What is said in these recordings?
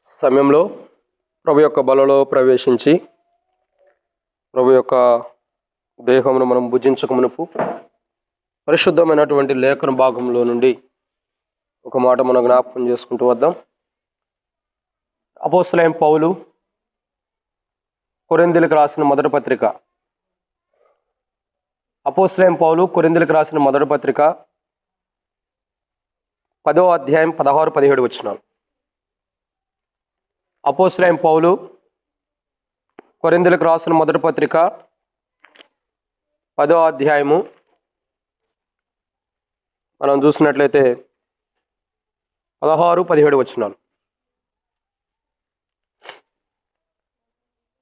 సమయంలో ప్రభు యొక్క బలలో ప్రవేశించి ప్రభు యొక్క దేహమును మనం భుజించక మునుపు పరిశుద్ధమైనటువంటి లేఖన భాగంలో నుండి ఒక మాట మనం జ్ఞాపకం చేసుకుంటూ వద్దాం. అపోస్తలుడైన పౌలు కొరింథీయులకు రాసిన మొదటి పత్రిక, అపోస్తలుడైన పౌలు కొరింథీయులకు రాసిన మొదటి పత్రిక 10వ అధ్యాయం 16-17 వచనాలు. అపోస్తలుడైన పౌలు కొరింథీయులకు రాసిన మొదటి పత్రిక 10వ అధ్యాయము మనం చూసినట్లయితే 16-17 వచనాలు.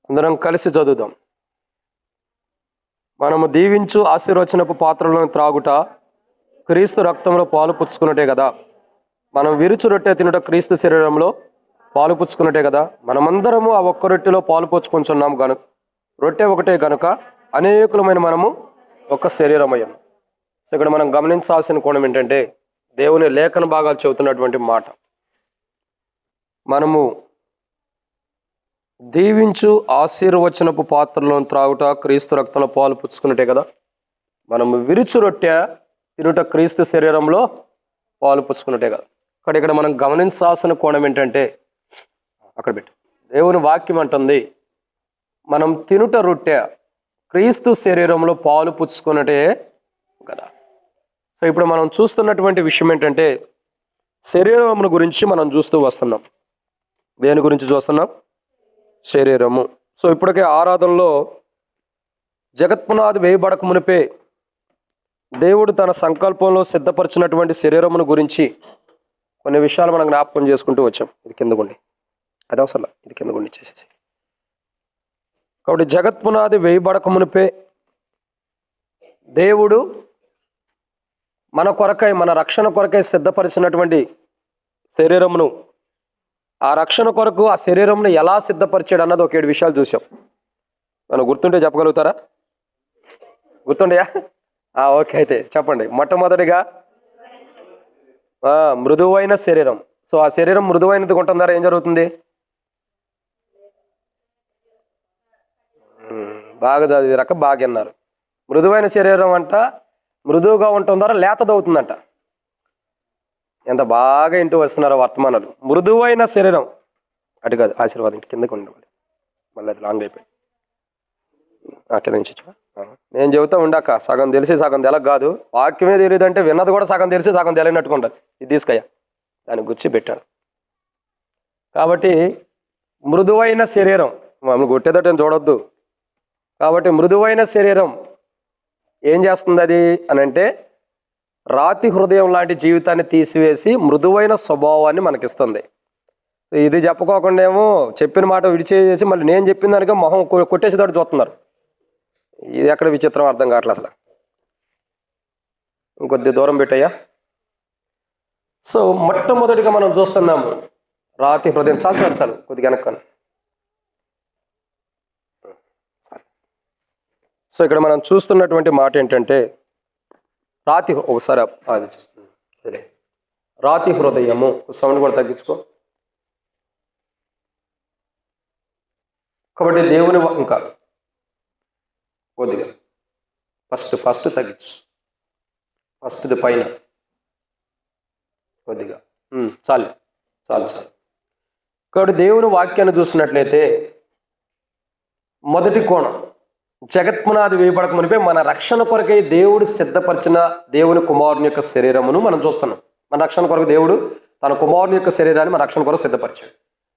అందరం కలిసి చదువుదాం. మనము దీవించు ఆశీర్వచనపు పాత్రలను త్రాగుట క్రీస్తు రక్తంలో పాలు పుచ్చుకున్నట్టే కదా. మనం విరుచు రొట్టె తినుట క్రీస్తు శరీరంలో పాలు పుచ్చుకున్నట్టే కదా. మనమందరము ఆ ఒక్క రొట్టెలో పాలు పుచ్చుకుంటున్నాం గనుక, రొట్టె ఒకటే గనుక అనేకులమైన మనము ఒక్క శరీరమయ్యాం. సో ఇక్కడ మనం గమనించాల్సిన కోణం ఏంటంటే, దేవుని లేఖన భాగాలు చెబుతున్నటువంటి మాట, మనము దీవించు ఆశీర్వచనపు పాత్రలను త్రాగుట క్రీస్తు రక్తంలో పాలు పుచ్చుకున్నట్టే కదా. మనము విరుచు రొట్టె తినుట క్రీస్తు శరీరంలో పాలు పుచ్చుకున్నట్టే కదా. ఇక్కడ మనం గమనించాల్సిన కోణం ఏంటంటే, అక్కడ పెట్టు, దేవుని వాక్యం అంటుంది మనం తినుట రొట్టె క్రీస్తు శరీరంలో పాలు పుచ్చుకున్నట్టే కదా. సో ఇప్పుడు మనం చూస్తున్నటువంటి విషయం ఏంటంటే, శరీరము గురించి మనం చూస్తూ వస్తున్నాం. దేని గురించి చూస్తున్నాం? శరీరము. సో ఇప్పటికే ఆరాధనలో జగత్పునాది వేయబడక మునిపే దేవుడు తన సంకల్పంలో సిద్ధపరిచినటువంటి శరీరమును గురించి కొన్ని విషయాలు మనం జ్ఞాపకం చేసుకుంటూ వచ్చాం. ఇది కిందగుండి, అది అవసరం, ఇది కిందగుండి చేసేసి. కాబట్టి జగత్పునాది వేయబడక మునిపే దేవుడు మన కొరకై, మన రక్షణ కొరకై సిద్ధపరిచినటువంటి శరీరమును, ఆ రక్షణ కొరకు ఆ శరీరమును ఎలా సిద్ధపరిచాడు అన్నది ఒక 7 విషయాలు చూసాం. మనం గుర్తుంటే చెప్పగలుగుతారా? గుర్తుండయా? ఓకే, అయితే చెప్పండి. మొట్టమొదటిగా మృదువైన శరీరం. సో ఆ శరీరం మృదువైనది ఉంటుందారా? ఏం జరుగుతుంది? బాగా చదివాక బాగా అన్నారు. మృదువైన శరీరం అంట మృదువుగా ఉండటం ద్వారా లేతదవుతుందంట. ఎంత బాగా ఇంటూ వస్తున్నారో వర్తమానాలు. మృదువైన శరీరం అటు కాదు, ఆశీర్వాదం కిందకు ఉండవాలి. మళ్ళీ అది లాంగ్ అయిపోయింది. కింద నుంచి నేను చెబుతా ఉండాక సగం తెలిసి సగం తెలక కాదు. వాక్యమే తెలియదంటే విన్నది కూడా సగం తెలిసి సగం తెలియనట్టుకుంటారు. ఇది తీసుకయ్యా, దాన్ని గుచ్చి పెట్టాను. కాబట్టి మృదువైన శరీరం, మమ్మల్ని కొట్టేదట చూడొద్దు. కాబట్టి మృదువైన శరీరం ఏం చేస్తుంది అది అని అంటే, రాతి హృదయం లాంటి జీవితాన్ని తీసివేసి మృదువైన స్వభావాన్ని మనకిస్తుంది. ఇది చెప్పుకోకుండా ఏమో చెప్పిన మాట విడిచేసి మళ్ళీ నేను చెప్పిన దానికే మొహం కొట్టేసేదాడు చూస్తున్నారు. ఇది ఎక్కడ విచిత్రం అర్థం కావట్లేదు అసలు. ఇంకొద్ది దూరం పెట్టయ్యా. సో మొట్టమొదటిగా మనం చూస్తున్నాము రాతి హృదయం. చాలు కొద్దిగా వెనక్కాను. సో ఇక్కడ మనం చూస్తున్నటువంటి మాట ఏంటంటే, ఒకసారి రాతి హృదయము. సౌండ్ కూడా తగ్గించుకో. కాబట్టి దేవుని ఇంకా కొద్దిగా ఫస్ట్ తగ్గించు. ఫస్ట్ది పైన కొద్దిగా చాలు. కాబట్టి దేవుని వాక్యాన్ని చూసినట్లయితే, మొదటి కోణం, జగత్పునాది వేయబడక మునిపే మన రక్షణ కొరకై దేవుడు సిద్ధపరిచిన దేవుని కుమారుని యొక్క శరీరమును మనం చూస్తున్నాం. మన రక్షణ కొరకు దేవుడు తన కుమారుని యొక్క శరీరాన్ని మన రక్షణ కొరకు సిద్ధపరిచాడు.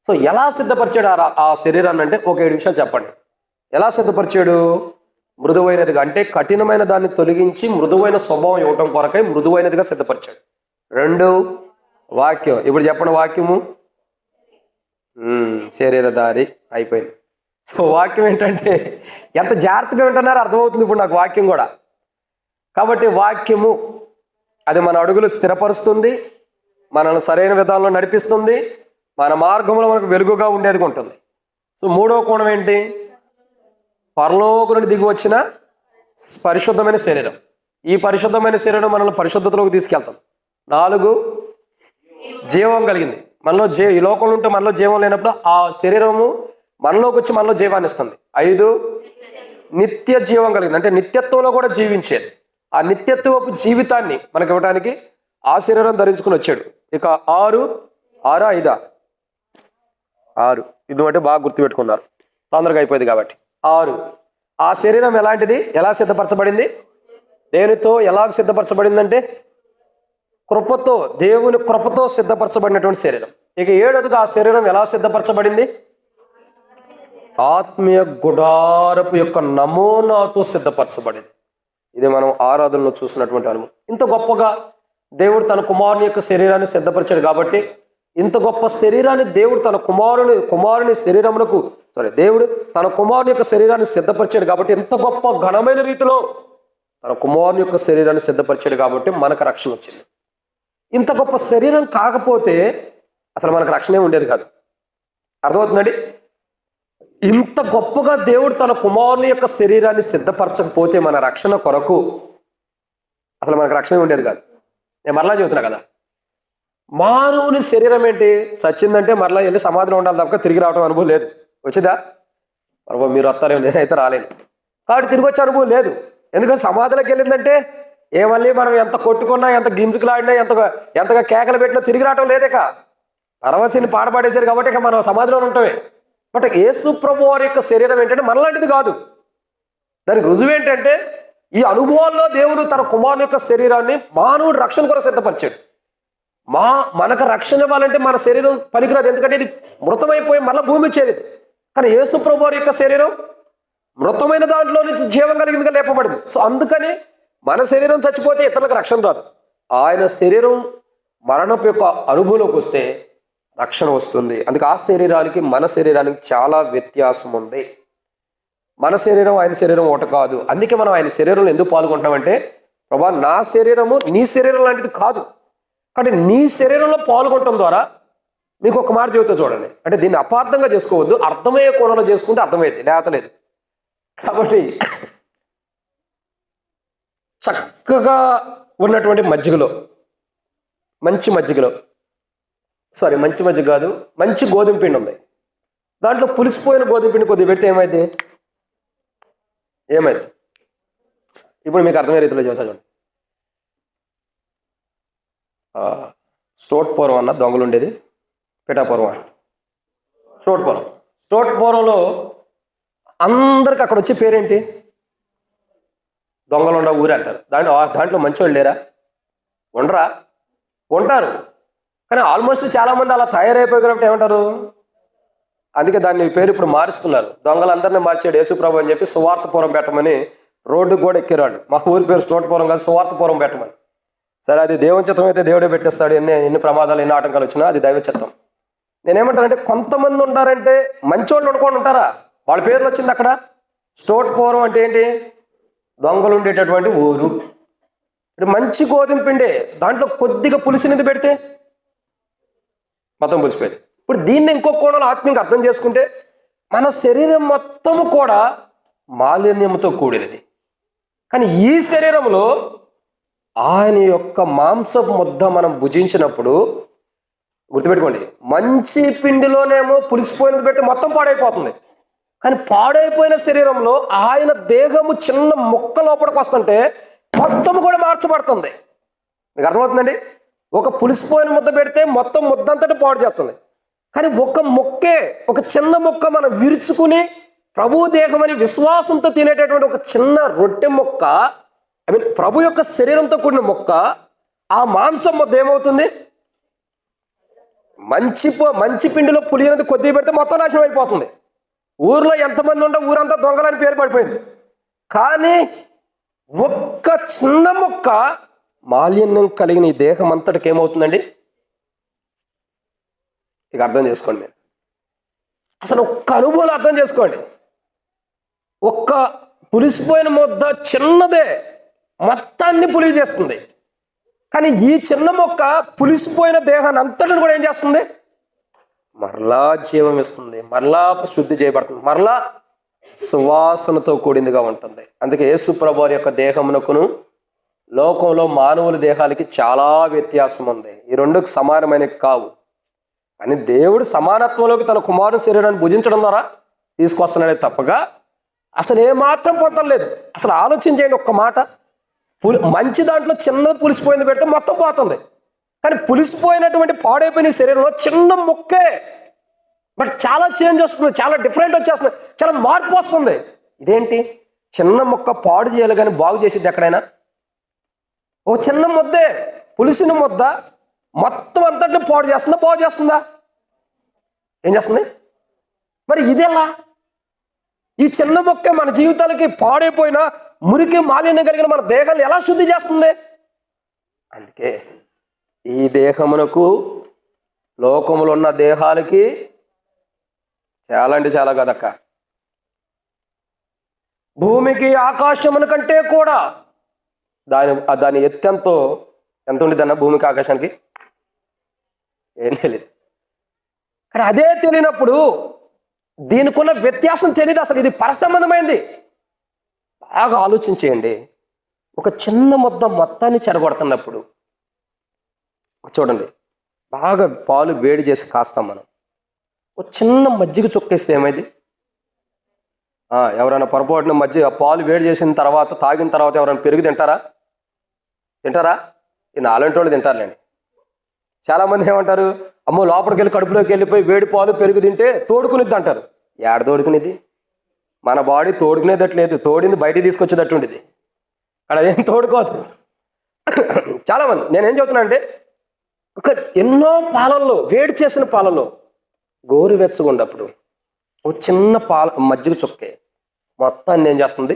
సో ఎలా సిద్ధపరిచాడు ఆ శరీరాన్ని అంటే ఒక 7 విషయాలు చెప్పండి. ఎలా సిద్ధపరిచాడు? మృదువైనదిగా, అంటే కఠినమైన దాన్ని తొలగించి మృదువైన స్వభావం ఇవ్వటం కొరకై మృదువైనదిగా సిద్ధపరిచాడు. 2, వాక్యం. ఇప్పుడు చెప్పండి, వాక్యము శరీరధారి అయిపోయింది. సో వాక్యం ఏంటంటే, ఎంత జాగ్రత్తగా వింటున్నారో అర్థమవుతుంది ఇప్పుడు నాకు వాక్యం కూడా. కాబట్టి వాక్యము అది మన అడుగులు స్థిరపరుస్తుంది, మనల్ని సరైన విధానంలో నడిపిస్తుంది, మన మార్గంలో మనకు వెలుగుగా ఉండేది ఉంటుంది. సో 3వ కోణం ఏంటి? పరలోకం నుండి దిగి వచ్చిన పరిశుద్ధమైన శరీరం. ఈ పరిశుద్ధమైన శరీరం మనల్ని పరిశుద్ధతలోకి తీసుకెళ్తాం. 4, జీవం కలిగింది. మనలో ఈ లోకంలో ఉంటే మనలో జీవం లేనప్పుడు ఆ శరీరము మనలోకి వచ్చి మనలో జీవాన్ని ఇస్తుంది. 5 నిత్య జీవం కలిగింది, అంటే నిత్యత్వంలో కూడా జీవించేది. ఆ నిత్యత్వపు జీవితాన్ని మనకి ఇవ్వడానికి ఆ శరీరం ధరించుకుని వచ్చాడు. ఇక 6 5 6 ఇది అంటే బాగా గుర్తుపెట్టుకున్నారు, తొందరగా అయిపోయింది కాబట్టి. 6 ఆ శరీరం ఎలాంటిది, ఎలా సిద్ధపరచబడింది, దేనితో ఎలా సిద్ధపరచబడిందంటే కృపతో, దేవుని కృపతో సిద్ధపరచబడినటువంటి శరీరం. ఇక 7గా ఆ శరీరం ఎలా సిద్ధపరచబడింది, ఆత్మీయ గుడారపు యొక్క నమూనాతో సిద్ధపరచబడింది. ఇది మనం ఆరాధనలో చూసినటువంటి అనుభవం. ఇంత గొప్పగా దేవుడు తన కుమారుని యొక్క శరీరాన్ని సిద్ధపరిచాడు కాబట్టి, ఇంత గొప్ప శరీరాన్ని దేవుడు తన కుమారుని శరీరమునకు దేవుడు తన కుమారుని యొక్క శరీరాన్ని సిద్ధపరిచాడు కాబట్టి, ఇంత గొప్ప ఘనమైన రీతిలో తన కుమారుని యొక్క శరీరాన్ని సిద్ధపరిచాడు కాబట్టి మనకు రక్షణ వచ్చింది. ఇంత గొప్ప శరీరం కాకపోతే అసలు మనకు రక్షణే ఉండేది కాదు. అర్థమవుతుందండి? ఇంత గొప్పగా దేవుడు తన కుమారుని యొక్క శరీరాన్ని సిద్ధపరచకపోతే మన రక్షణ కొరకు అసలు మనకు రక్షణ ఉండేది కాదు. నేను మరలా చెబుతున్నా కదా, మానవుని శరీరం ఏంటి, చచ్చిందంటే మరలా వెళ్ళి సమాధిలో ఉండాలి తప్ప తిరిగి రావడం అనుభవం లేదు. వచ్చిందా? మీరు వస్తారేమో, నేనైతే రాలేను. కాబట్టి తిరిగి వచ్చే అనుభవం లేదు. ఎందుకంటే సమాధిలోకి వెళ్ళిందంటే ఏమల్లి మనం ఎంత కొట్టుకున్నా, ఎంత గింజుకులాడినా, ఎంతగా కేకలు పెట్టినా తిరిగి రావటం లేదేక. పరవశిని పాడపాడేశారు కాబట్టి ఇక మనం సమాధిలో ఉంటామే. బట్ యేసు ప్రభు వారి యొక్క శరీరం ఏంటంటే మనలాంటిది కాదు. దానికి రుజువు ఏంటంటే ఈ అనుభవాల్లో దేవుడు తన కుమారుని యొక్క శరీరాన్ని మానవుడు రక్షణ కొరకు సిద్ధపరిచాడు. మనకు రక్షణ ఇవ్వాలంటే మన శరీరం పనికిరాదు, ఎందుకంటే ఇది మృతమైపోయి మళ్ళీ భూమి చేరేది. కానీ యేసు ప్రభు వారి యొక్క శరీరం మృతమైన దాంట్లో నుంచి జీవం కలిగిందిగా లేపబడింది. సో అందుకని మన శరీరం చచ్చిపోతే ఇతరులకు రక్షణ రాదు. ఆయన శరీరం మరణపు యొక్క అనుభవంలోకి వస్తే రక్షణ వస్తుంది. అందుకే ఆ శరీరానికి మన శరీరానికి చాలా వ్యత్యాసం ఉంది. మన శరీరం ఆయన శరీరం ఒకటి కాదు. అందుకే మనం ఆయన శరీరంలో ఎందుకు పాల్గొంటామంటే, ప్రభా నా శరీరము నీ శరీరం లాంటిది కాదు, కానీ నీ శరీరంలో పాల్గొనడం ద్వారా మీకు ఒక మాట చెబుతా చూడండి. అంటే దీన్ని అపార్థంగా చేసుకోవద్దు, అర్థమయ్యే కోణంలో చేసుకుంటే అర్థమైంది, లేతలేదు. కాబట్టి చక్కగా ఉన్నటువంటి మజ్జిగలో, మంచి మజ్జిగ కాదు, మంచి గోధుమ పిండి ఉంది. దాంట్లో పులిసిపోయిన గోధుమ పిండి కొద్దిగా పెడితే ఏమైంది? ఇప్పుడు మీకు అర్థమయ్యే రీతిలో చెబుతా చూడండి. స్టోట్పురం అన్న దొంగలు ఉండేది, పిఠాపురం, స్టోట్పురంలో అందరికి అక్కడ వచ్చే పేరేంటి? దొంగలు ఉండ ఊరు అంటారు. దాంట్లో మంచివాళ్ళు లేరా? ఉండరా? ఉంటారు. కానీ ఆల్మోస్ట్ చాలామంది అలా తయారైపోయి కాబట్టి ఏమంటారు? అందుకే దాన్ని పేరు ఇప్పుడు మారుస్తున్నారు. దొంగలందరినీ మార్చాడు యేసుప్రభు అని చెప్పి సువార్తపురం పెట్టమని రోడ్డు కూడా ఎక్కిరాడు. మా ఊరి పేరు స్టోట్పురం కాదు, సువార్తపురం పెట్టమని. సరే, అది దేవుని చిత్తం అయితే దేవుడే పెట్టేస్తాడు. ఎన్ని ప్రమాదాలు, ఎన్ని ఆటంకాలు వచ్చినా అది దైవ చిత్తం. నేనేమంటానంటే, కొంతమంది ఉంటారంటే మంచోళ్ళు అనుకోండి ఉంటారా, వాళ్ళ పేర్లు వచ్చింది అక్కడ. స్టోట్పురం అంటే ఏంటి? దొంగలు ఉండేటటువంటి ఊరు. ఇప్పుడు మంచి గోధుమ పిండే దాంట్లో కొద్దిగా పులిసినది పెడితే మొత్తం పులిసిపోయింది. ఇప్పుడు దీన్ని ఇంకో కోణంలో ఆత్మీయంగా అర్థం చేసుకుంటే, మన శరీరం మొత్తము కూడా మాలిన్యంతో కూడినది. కానీ ఈ శరీరంలో ఆయన యొక్క మాంసపు ముద్ద మనం భుజించినప్పుడు, గుర్తుపెట్టుకోండి, మంచి పిండిలోనేమో పులిసిపోయినది పెడితే మొత్తం పాడైపోతుంది. కానీ పాడైపోయిన శరీరంలో ఆయన దేహము చిన్న ముక్క లోపలికి వస్తుంటే మొత్తం కూడా మార్చబడుతుంది. మీకు అర్థమవుతుందండి? ఒక పులిసిపోయిన ముద్ద పెడితే మొత్తం ముద్దంతటి పాడు చేస్తుంది. కానీ ఒక చిన్న ముక్క మనం విరుచుకుని ప్రభు దేహమని విశ్వాసంతో తినేటటువంటి ఒక చిన్న రొట్టె ముక్క, ప్రభు యొక్క శరీరంతో కూడిన ముక్క, ఆ మాంసం ముద్ద ఏమవుతుంది? మంచి పిండిలో పులియనది కొద్దిగా పెడితే మొత్తం నాశనం అయిపోతుంది. ఊర్లో ఎంతమంది ఉంటే ఊరంతా దొంగలని పేరు పడిపోయింది. కానీ ఒక్క చిన్న ముక్క మాలిన్యం కలిగిన ఈ దేహం అంతటికి ఏమవుతుందండి? ఇక అర్థం చేసుకోండి. మీరు అసలు ఒక్క అనుభవం అర్థం చేసుకోండి. ఒక్క పులిసిపోయిన ముద్ద చిన్నదే మొత్తాన్ని పులిసి చేస్తుంది. కానీ ఈ చిన్న మొక్క పులిసిపోయిన దేహాన్ని అంతటిని కూడా ఏం చేస్తుంది? మరలా జీవం ఇస్తుంది, మరలా శుద్ధి చేయబడుతుంది, మరలా సువాసనతో కూడిందిగా ఉంటుంది. అందుకే యేసు ప్రభువారి యొక్క దేహమునకును లోకంలో మానవుల దేహాలకి చాలా వ్యత్యాసం ఉంది. ఈ రెండుకు సమానమైనవి కావు. అని దేవుడు సమానత్వంలోకి తన కుమారుని శరీరాన్ని భుజించడం ద్వారా తీసుకొస్తున్నాడే తప్పగా అసలు ఏమాత్రం పొందడం లేదు. అసలు ఆలోచించేయండి ఒక్క మాట. మంచి దాంట్లో చిన్న పులిసిపోయింది పెడితే మొత్తం పోతుంది, కానీ పులిసిపోయినటువంటి పాడైపోయిన శరీరంలో చిన్న ముక్కే బట్ చాలా చేంజ్ వస్తుంది, చాలా డిఫరెంట్ వచ్చేస్తుంది, చాలా మార్పు వస్తుంది. ఇదేంటి? చిన్న ముక్క పాడు చేయాలి కానీ బాగు చేసేది ఎక్కడైనా? ఓ చిన్న ముద్దే, పులిసిన ముద్ద మొత్తం అంతటిని పాడు చేస్తుందా, బాగు చేస్తుందా? ఏం చేస్తుంది? మరి ఇదెలా? ఈ చిన్న మొక్క మన జీవితాలకి పాడైపోయిన మురికి మాలిన్యం కలిగిన మన దేహాన్ని ఎలా శుద్ధి చేస్తుంది? అందుకే ఈ దేహమునకు లోకములో ఉన్న దేహాలకి చాలా అంటే చాలా కదక్క, భూమికి ఆకాశమున కంటే కూడా దాని ఎత్తెంతో ఎంత ఉండిద్దన్న భూమికి ఆకాశానికి? ఏం తెలియదు. కానీ అదే తెలియనప్పుడు దీనికి ఉన్న వ్యత్యాసం తెలియదు, అసలు ఇది పరసంబంధమైంది. బాగా ఆలోచించేయండి. ఒక చిన్న ముద్ద మొత్తాన్ని చెరగొడుతున్నప్పుడు చూడండి, బాగా పాలు వేడి చేసి కాస్తాం మనం. ఒక చిన్న మజ్జిగ చొక్కేస్తే ఏమైంది? ఎవరైనా పొరపాటున పాలు వేడి చేసిన తర్వాత తాగిన తర్వాత ఎవరైనా పెరుగు తింటారా? ఈ నాలుంటి వాళ్ళు తింటారులేండి. చాలామంది ఏమంటారు, అమ్మో లోపలికి వెళ్ళి కడుపులోకి వెళ్ళిపోయి వేడి పాలు పెరుగు తింటే తోడుకునిద్ది అంటారు. ఏడ తోడుకునేది? మన బాడీ తోడుకునేదట్లేదు, తోడింది బయటికి తీసుకొచ్చేటట్టు ఉండేది. అక్కడ అదేం తోడుకోదు. చాలామంది నేనేం చెబుతున్నా అంటే, ఒక ఎన్నో పాలల్లో, వేడి చేసిన పాలల్లో గోరువెచ్చగా ఉన్నప్పుడు ఒక చిన్న మజ్జిగ చొక్కే మొత్తాన్ని ఏం చేస్తుంది?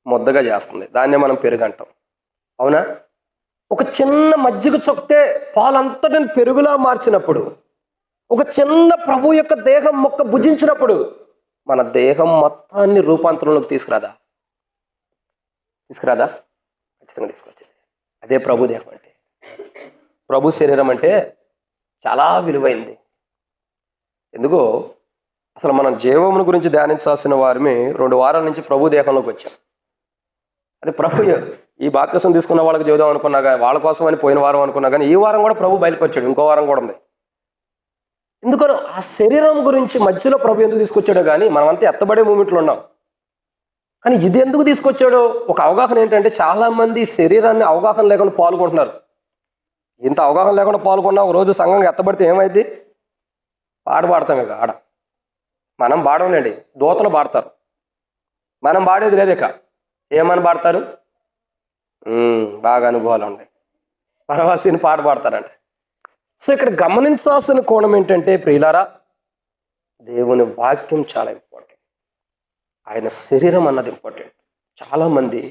ముద్దగా చేస్తుంది. దాన్నే మనం పెరుగు అంటాం, అవునా? ఒక చిన్న మజ్జిగ చొక్కే పాలంతటిని పెరుగులా మార్చినప్పుడు, ఒక చిన్న ప్రభు యొక్క దేహం మొక్క భుజించినప్పుడు మన దేహం మొత్తాన్ని రూపాంతరంలోకి తీసుకురాదా? ఖచ్చితంగా తీసుకొచ్చింది. అదే ప్రభు దేహం అంటే. ప్రభు శరీరం అంటే చాలా విలువైంది. ఎందుకో అసలు మనం జీవమును గురించి ధ్యానించాల్సిన వారిని 2 వారాల నుంచి ప్రభు దేహంలోకి వచ్చాం. అది ప్రభు ఈ బాప్తిసం తీసుకున్న వాళ్ళకి చెబుదాం అనుకున్నా కానీ, వాళ్ళ కోసం అని పోయిన వారం అనుకున్నా కానీ, ఈ వారం కూడా ప్రభు బయలుపరిచాడు. ఇంకో వారం కూడా ఉంది. ఎందుకనో ఆ శరీరం గురించి మధ్యలో ప్రభు ఎందుకు తీసుకొచ్చాడో కానీ, మనమంతా ఎత్తబడే మూమెంట్లో ఉన్నాం. కానీ ఇది ఎందుకు తీసుకొచ్చాడో ఒక అవగాహన ఏంటంటే, చాలామంది శరీరాన్ని అవగాహన లేకుండా పాల్గొంటున్నారు. ఇంత అవగాహన లేకుండా పాల్గొన్నా ఒక రోజు సంఘంగా ఎత్తబడితే ఏమైంది? పాడతాం. ఇక ఆడ మనం పాడలేండి, దోతలు పాడతారు. మనం పాడేది లేదు. ఇక ఏమని పాడతారు? బాగా అనుభవాలు ఉన్నాయి, పరవాసిని పాడతారంట. సో ఇక్కడ గమనించాల్సిన కోణం ఏంటంటే ప్రియులారా, దేవుని వాక్యం చాలా ఇంపార్టెంట్, ఆయన శరీరం అన్నది ఇంపార్టెంట్. చాలామంది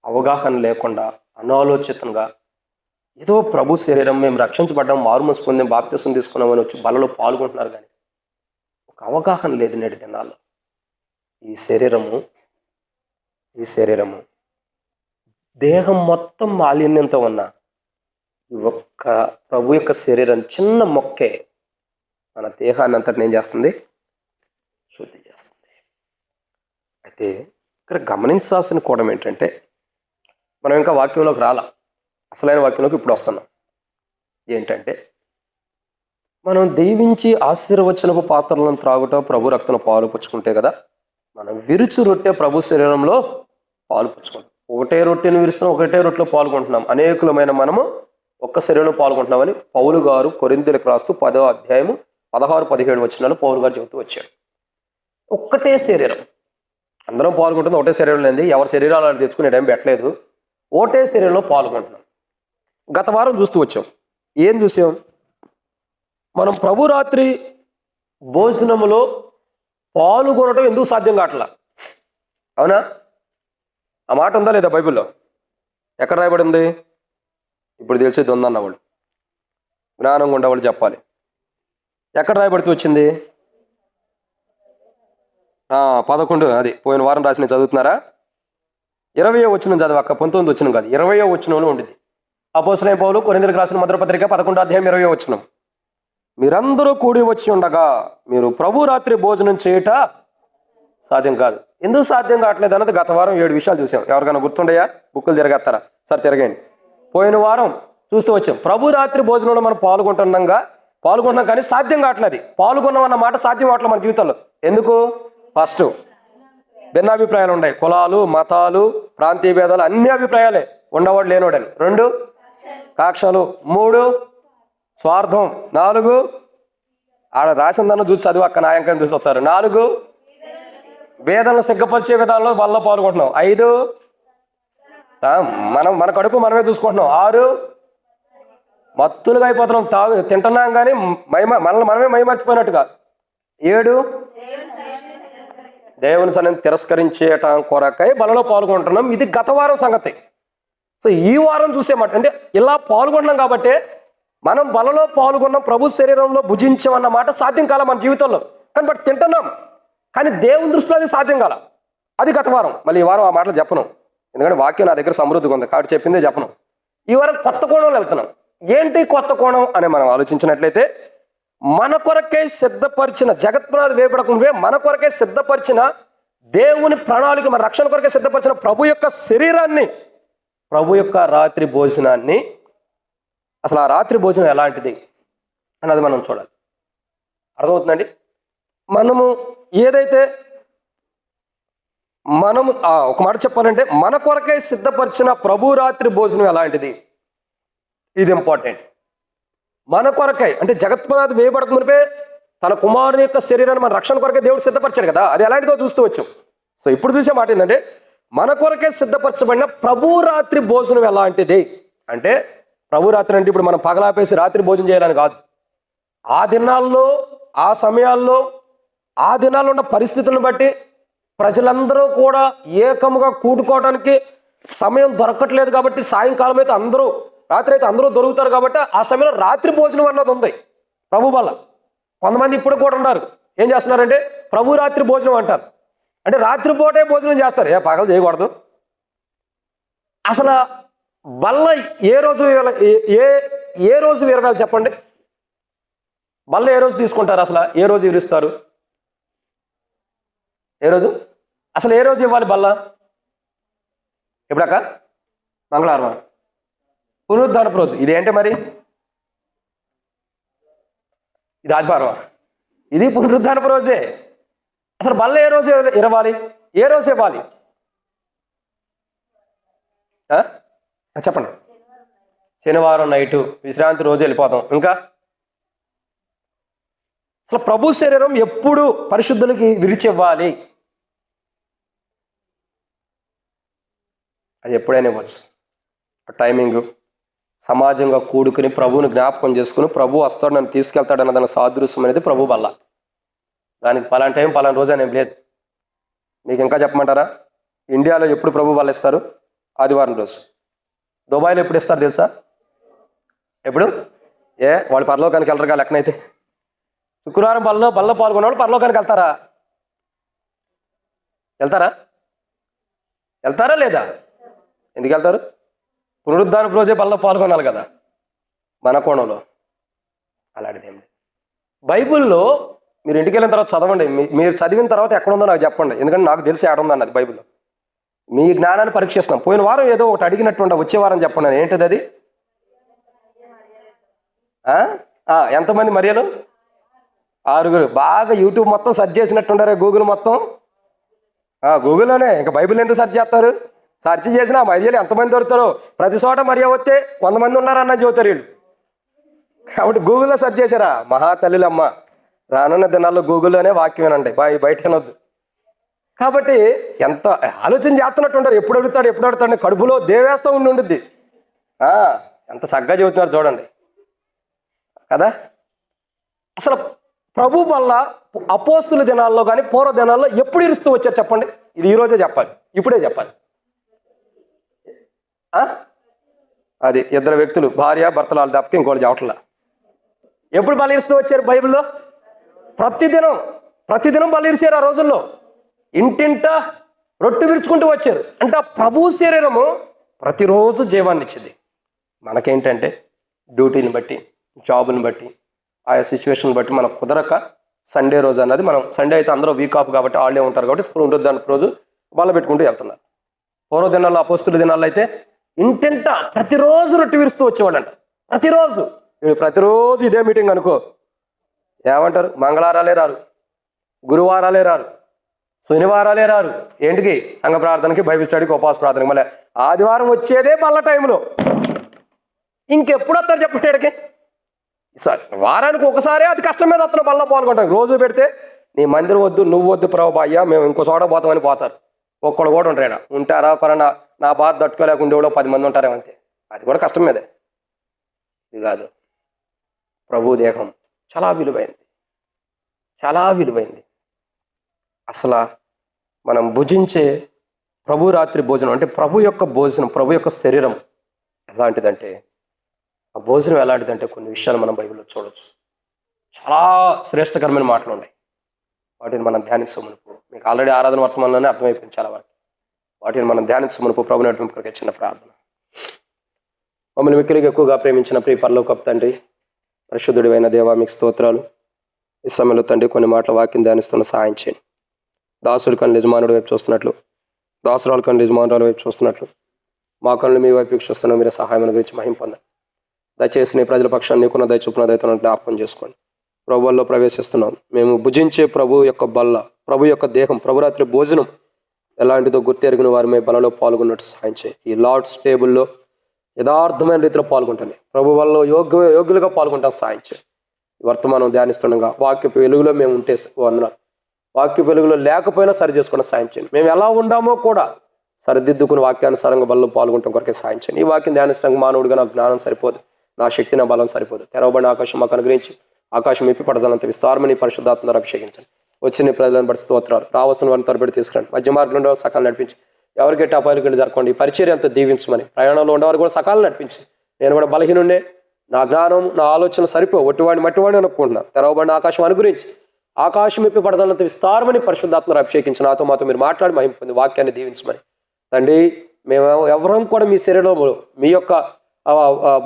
అవగాహన లేకుండా అనాలోచితంగా ఏదో ప్రభు శరీరం, మేము రక్షించబడ్డాం, మారుమనసు పొందాం, బాప్తిసం తీసుకున్నామని వచ్చి బలలో పాల్గొంటున్నారు. కానీ ఒక అవగాహన లేదు నేటి దినాల్లో. ఈ శరీరము దేహం మొత్తం మాలిన్యంతో ఉన్న ఈ ఒక్క ప్రభు యొక్క శరీరం చిన్న మొక్కే మన దేహాన్ని అంతటిని ఏం చేస్తుంది? శుద్ధి చేస్తుంది. అయితే ఇక్కడ గమనించాల్సిన కోణం ఏంటంటే, మనం ఇంకా వాక్యంలోకి రాలా, అసలైన వాక్యంలోకి ఇప్పుడు వస్తున్నాం. ఏంటంటే, మనం దీవించి ఆశీర్వచనపు పాత్రలను త్రాగుట, ప్రభు రక్తను పాలు పుచ్చుకుంటే కదా, మనం విరుచు రొట్టె ప్రభు శరీరంలో పాలు పుచ్చుకుంటాం. ఒకటే రొట్టెను విరుస్తున్నాం, ఒకటే రొట్టెలో పాల్గొంటున్నాం. అనేకులమైన మనము ఒక్క శరీరంలో పాల్గొంటున్నామని పౌలు గారు కొరింథీయులకు రాస్తూ 10వ అధ్యాయము 16-17 వచనాలు పౌలు గారు చెబుతూ వచ్చాడు. ఒక్కటే శరీరం, అందరం పాల్గొంటుంది. ఒకటే శరీరం లేని ఎవరి శరీరాలు అని తెచ్చుకునే టైం పెట్టలేదు. ఒకటే శరీరంలో పాల్గొంటున్నాం. గత వారం చూస్తూ వచ్చాం. ఏం చూసాం? మనం ప్రభు రాత్రి భోజనములో పాల్గొనడం ఎందుకు సాధ్యం కావట్లా? అవునా? ఆ మాట ఉందా లేదా బైబిల్లో? ఎక్కడ రాయబడి ఉంది? ఇప్పుడు తెలిసేది ఉందన్నవాళ్ళు, జ్ఞానంగా ఉండేవాళ్ళు చెప్పాలి. ఎక్కడ రాయబడుతూ వచ్చింది? 11, అది పోయిన వారం రాసిన చదువుతున్నారా? 20వ వచనం చదవక్క, 19 వచనం కాదు, 20వ వచనంలో ఉండేది. అపోస్తలుడైన పౌలు కొరింథీయులకు రాసిన మొదటి పత్రిక 11వ అధ్యాయం 20వ వచనం. మీరందరూ కూడి వచ్చి ఉండగా మీరు ప్రభు రాత్రి భోజనం చేయట సాధ్యం కాదు. ఎందుకు సాధ్యం కావట్లేదు అన్నది గత వారం 7 విషయాలు చూసాం. ఎవరికైనా గుర్తుండయా? బుక్కులు తిరగేస్తారా? సరే తిరగండి. పోయిన వారం చూస్తూ వచ్చాం, ప్రభు రాత్రి భోజనంలో మనం పాల్గొంటుండగా పాల్గొన్నాం కానీ సాధ్యం కావట్లేదు. పాల్గొన్నాం అన్న మాట సాధ్యం అవట్లేదు మన జీవితంలో. ఎందుకు? ఫస్ట్ భిన్నాభిప్రాయాలు ఉన్నాయి. కులాలు, మతాలు, ప్రాంతీయ భేదాలు, అన్ని అభిప్రాయాలే, ఉండవాడు లేనోడని. 2 కాక్షలు. 3 స్వార్థం. 4 ఆడ రాసిందన్న చూసి చదువు అక్క నాయంకం చూసి వస్తారు. 4 వేదనలు సిగ్గపరిచే విధానంలో వల్ల పాల్గొంటున్నాం. 5 మన కడుపు మనమే చూసుకుంటున్నాం. 6 మత్తులుగా అయిపోతున్నాం, తింటున్నాం కానీ మనల్ని మనమే మైమర్చిపోయినట్టుగా. 7 దేవుని సన్నిధిని తిరస్కరించేయటం కొరకై బలలో పాల్గొంటున్నాం. ఇది గత వారం సంగతి. సో ఈ వారం చూసేమాట అంటే ఇలా పాల్గొన్నాం కాబట్టి మనం బలలో పాల్గొన్నాం, ప్రభు శరీరంలో భుజించామన్న మాట సాధ్యం కాల మన జీవితంలో. కానీ బట్ తింటున్నాం, కానీ దేవుని దృష్టిలో అది సాధ్యం కాల. అది గత వారం. మళ్ళీ ఈ వారం ఆ మాటలు చెప్పను, ఎందుకంటే వాక్యం నా దగ్గర సమృద్ధిగా ఉంది కాబట్టి చెప్పిందే చెప్పను. ఈ వారం కొత్త కోణంలో వెళ్తున్నాం. ఏంటి కొత్త కోణం అని మనం ఆలోచించినట్లయితే, మన కొరకే సిద్ధపరిచిన, జగత్పునాది వేయబడకుండే మన కొరకే సిద్ధపరిచిన దేవుని ప్రణాళిక, మన రక్షణ కొరకే సిద్ధపరిచిన ప్రభు యొక్క శరీరాన్ని, ప్రభు యొక్క రాత్రి భోజనాన్ని, అసలు ఆ రాత్రి భోజనం ఎలాంటిది అన్నది మనం చూడాలి. అర్థమవుతుందండి? మనము ఏదైతే ఒక మాట చెప్పాలంటే, మన కొరకే సిద్ధపరిచిన ప్రభు రాత్రి భోజనం ఎలాంటిది, ఇది ఇంపార్టెంట్. మన కొరకై అంటే జగత్పునాది వేయబడక మునిపే తన కుమారుని యొక్క శరీరాన్ని మన రక్షణ కొరకే దేవుడు సిద్ధపరిచాడు కదా, అది ఎలాంటిదో చూస్తూ వచ్చాం. సో ఇప్పుడు చూసే మాట ఏంటంటే, మన కొరకే సిద్ధపరచబడిన ప్రభు రాత్రి భోజనం ఎలాంటిది అంటే, ప్రభు రాత్రి అంటే ఇప్పుడు మనం పగలాపేసి రాత్రి భోజనం చేయాలని కాదు. ఆ దినాల్లో, ఆ సమయాల్లో, ఆ దినాల్లో ఉన్న పరిస్థితులను బట్టి ప్రజలందరూ కూడా ఏకముగా కూడుకోవడానికి సమయం దొరకట్లేదు కాబట్టి, సాయంకాలం అయితే అందరూ, రాత్రి అయితే అందరూ దొరుకుతారు కాబట్టి ఆ సమయంలో రాత్రి భోజనం అన్నది ఉంది ప్రభు వల్ల. కొంతమంది ఇప్పుడు కూడా ఉన్నారు, ఏం చేస్తున్నారంటే ప్రభు రాత్రి భోజనం అంటారు. అంటే రాత్రిపూటే భోజనం చేస్తారు, పగలు చేయకూడదు. అసలు బల్ల ఏ రోజు ఏ రోజు విరగాలి చెప్పండి? బల్ల ఏ రోజు తీసుకుంటారు? అసలు ఏ రోజు విరుస్తారు? ఏ రోజు? అసలు ఏ రోజు ఇవ్వాలి బల్ల? ఎప్పుడక్క? మంగళవారం, పునరుద్ధానపు రోజు. ఇదేంటి మరి? ఇది ఆదివారం, ఇది పునరుద్ధానపు రోజే. అసలు బల్ల ఏ రోజు ఇరవాలి? ఏ రోజు ఇవ్వాలి చెప్పండి? శనివారం నైటు, విశ్రాంతి రోజు వెళ్ళిపోతాం. ఇంకా అసలు ప్రభు శరీరం ఎప్పుడు పరిశుద్ధులకి విరిచివ్వాలి? అది ఎప్పుడైనా ఇవ్వచ్చు. టైమింగ్ సమాజంగా కూడుకుని ప్రభువుని జ్ఞాపకం చేసుకుని ప్రభు వస్తాడు, నన్ను తీసుకెళ్తాడు అన్న దాని సాదృశ్యం అనేది ప్రభు వల్ల. దానికి పలానా టైం పలానా రోజు అనేం లేదు. మీకు ఇంకా చెప్పమంటారా? ఇండియాలో ఎప్పుడు ప్రభు వల్ల ఇస్తారు? ఆదివారం రోజు. దుబాయ్లో ఎప్పుడు ఇస్తారు తెలుసా? ఎప్పుడు? వాళ్ళు పరలోకానికి వెళ్ళరుగా లెక్కనైతే. శుక్రవారం బల్ల పాల్గొన్న వాళ్ళు పరలోకానికి వెళ్తారా? వెళ్తారా లేదా? ఎందుకు వెళ్తారు? పునరుద్ధానపు రోజే బల్ల పాల్గొనాలి కదా మన కోణంలో. అలాంటిది ఏం లేదు. బైబిల్లో మీరు ఇంటికి వెళ్ళిన తర్వాత చదవండి. మీరు చదివిన తర్వాత ఎక్కడుందో నాకు చెప్పండి, ఎందుకంటే నాకు తెలిసి ఏడుంది అది బైబిల్లో. మీ జ్ఞానాన్ని పరీక్షిస్తున్నాం. పోయిన వారం ఏదో ఒకటి అడిగినట్టు వచ్చే వారం చెప్పండి. ఏంటిది అది? ఎంతమంది మరియలు? 6. బాగా యూట్యూబ్ మొత్తం సెర్చ్ చేసినట్టుండారు, గూగుల్ మొత్తం. గూగుల్లోనే ఇంకా బైబిల్ ఎందుకు సెర్చ్ చేస్తారు? సెర్చ్ చేసినా మరియలు ఎంతమంది దొరుకుతారో, ప్రతి చోట మరియ వస్తే 100 మంది ఉన్నారన్న చదువుతారు వీళ్ళు. కాబట్టి గూగుల్లో సెర్చ్ చేశారా? మహాతల్లులమ్మ, రానున్న దినాల్లో గూగుల్లోనే వాక్యం వినండి, బయట వినొద్దు. కాబట్టి ఎంత ఆలోచన చేస్తున్నట్టు ఉంటారు. ఎప్పుడు అడుగుతాడు కడుపులో దేవేస్తా ఉండుద్ది. ఎంత చక్కగా చెబుతున్నారు చూడండి కదా. అసలు ప్రభు వల్ల అపోస్తుల దినాల్లో కానీ పూర్వ దినాల్లో ఎప్పుడు ఇరుస్తూ వచ్చారు చెప్పండి? ఇది ఈరోజే చెప్పాలి, ఇప్పుడే చెప్పాలి. అది 2 వ్యక్తులు, భార్య భర్తలు, వాళ్ళు తప్పక ఇంకోటి చెప్పట్లా. ఎప్పుడు బలిస్తూ వచ్చారు బైబిల్లో? ప్రతిదినం బలిరిచారు. ఆ రోజుల్లో ఇంటింట రొట్టె విరుచుకుంటూ వచ్చారు. అంటే ఆ ప్రభు శరీరము ప్రతిరోజు జీవాన్ని ఇచ్చింది. మనకేంటంటే డ్యూటీని బట్టి, జాబుని బట్టి, ఆయా సిచ్యువేషన్ బట్టి మనకు కుదరక సండే రోజు అన్నది, మనం సండే అయితే అందరూ వీక్ ఆఫ్ కాబట్టి హాలిడే ఉంటారు కాబట్టి పునరుద్ధానపు రోజు బల్ల పెట్టుకుంటూ వెళ్తున్నారు. పూర్వ దినాల్లో, అపోస్తుల దినాల్లో అయితే ఇంటింట ప్రతిరోజు రొట్టె విరుస్తూ వచ్చేవాళ్ళంట. ప్రతిరోజు వీడు ప్రతిరోజు ఇదే మీటింగ్ అనుకో, ఏమంటారు? మంగళవారాలే రారు, గురువారాలే రారు, శనివారాలే రారు. ఏంటికి? సంఘ ప్రార్థనకి, బైబిల్ స్టడీకి, ఉపవాస ప్రార్థనకి. మళ్ళీ ఆదివారం వచ్చేదే బల్ల టైంలో. ఇంకెప్పుడు వస్తారు చెప్పండి ఇక్కడికి? సరే, వారానికి ఒకసారి అది కష్టం మీద వస్తున్న బల్ల పాల్గొంటాం. రోజు పెడితే నీ మందిరం వద్దు, నువ్వు వద్దు ప్రభు అయ్యా, మేము ఇంకో చోట పోతామని పోతారు. ఒక్కడు కూడా ఉంటాడు. ఉంటారా? కొరన్నా నా బాధ తట్టుకోలేకుండా 10 మంది ఉంటారేమంతే. అది కూడా కష్టం మీదే. ఇది కాదు, ప్రభు దేహం చాలా విలువైంది, చాలా విలువైంది. అసలు మనం భుజించే ప్రభు రాత్రి భోజనం అంటే ప్రభు యొక్క భోజనం, ప్రభు యొక్క శరీరం ఎలాంటిదంటే, ఆ భోజనం ఎలాంటిదంటే కొన్ని విషయాలు మనం బైబిల్లో చూడవచ్చు. చాలా శ్రేష్టకరమైన మాటలు ఉన్నాయి. వాటిని మనం ధ్యానించమునుపు, మీకు ఆల్రెడీ ఆరాధన వర్తమానంలోనే అర్థమైపోయింది చాలా వరకు. వాటిని మనం ధ్యానించమునుపు ప్రభు నడిపింపు కొరకు చిన్న ప్రార్థన. మమ్మల్ని మిక్కిలిగా ఎక్కువగా ప్రేమించిన ప్రియ పరలోకపు తండ్రి, పరిశుద్ధుడివైన దేవా, మీకు స్తోత్రాలు. ఈ సమయంలో తండ్రి కొన్ని మాటల వాక్యం ధ్యానిస్తున్న సహాయం చేయండి. దాసుడి కన్ను యజమానుడి వైపు చూస్తున్నట్లు, దాసురాలు కన్ను యజమానురాల వైపు చూస్తున్నట్లు, మా కన్నులు మీ వైపు చూస్తున్న మీరు సహాయం గురించి మహిమ పొందండి. దయచేసి నీ ప్రజల పక్షాన్ని నీకున్న దయ చూపున దయతో జ్ఞాపకం చేసుకోండి. ప్రభువుల్లో ప్రవేశిస్తున్నాం. మేము భుజించే ప్రభు యొక్క బల్ల, ప్రభు యొక్క దేహం, ప్రభురాత్రి భోజనం ఎలాంటిదో గుర్తెరిగిన వారి మీ బలలో పాల్గొన్నట్టు సహాయం చేయి. ఈ లార్డ్స్ టేబుల్లో యథార్థమైన రీతిలో పాల్గొంటాను, ప్రభు వల్ల యోగ్యులుగా పాల్గొంటాను సహాయం చేయి. వర్తమానం ధ్యానిస్తుండగా వాక్యపు వెలుగులో మేము ఉంటే వందనాలు, వాక్యపు వెలుగులో లేకపోయినా సరి చేసుకున్న సాయం చేయండి. మేము ఎలా ఉండామో కూడా సరిదిద్దుకుని వాక్యానుసారంగా బల్లో పాల్గొనడం కొరకే సాయం చేయండి. ఈ వాక్యం ధ్యానించడానికి మానవుడిగా నాకు జ్ఞానం సరిపోదు, నా శక్తి నా బలం సరిపోదు. తెరవబడిన ఆకాశం మాకు అనుగ్రహించి, ఆకాశం ఇప్పి పడజాలంత విస్తారమని పరిశుద్ధాత్మ ద్వారా అభిషేకించండి. వచ్చిన ప్రజలను బట్టి స్తోత్రాలు. రావాల్సిన వారిని త్వరపెట్టి తీసుకురండి. మధ్య మార్గంలో సకాలం నడిపించి, ఎవరికెట్టి అపాయాలు జరగండి. ఈ పరిచర్య అంతా దీవించమని, ప్రయాణంలో ఉండేవారు కూడా సకాలం నడిపించి, నేను కూడా బలహీనుండే, నా జ్ఞానం నా ఆలోచన సరిపో, ఒట్టివాడిని మట్టివాడిని అనుకుంటున్నా. తెరవబడిన ఆకాశం అనుగురించి, ఆకాశం ఇప్పి పడజాలంత విస్తారమని పరిశుద్ధాత్మ అభిషేకించి, నాతో మాతో మీరు మాట్లాడి మహిమ పొంది వాక్యాన్ని దీవించమని తండ్రి. మేము ఎవరం కూడా మీ శరీరంలో, మీ యొక్క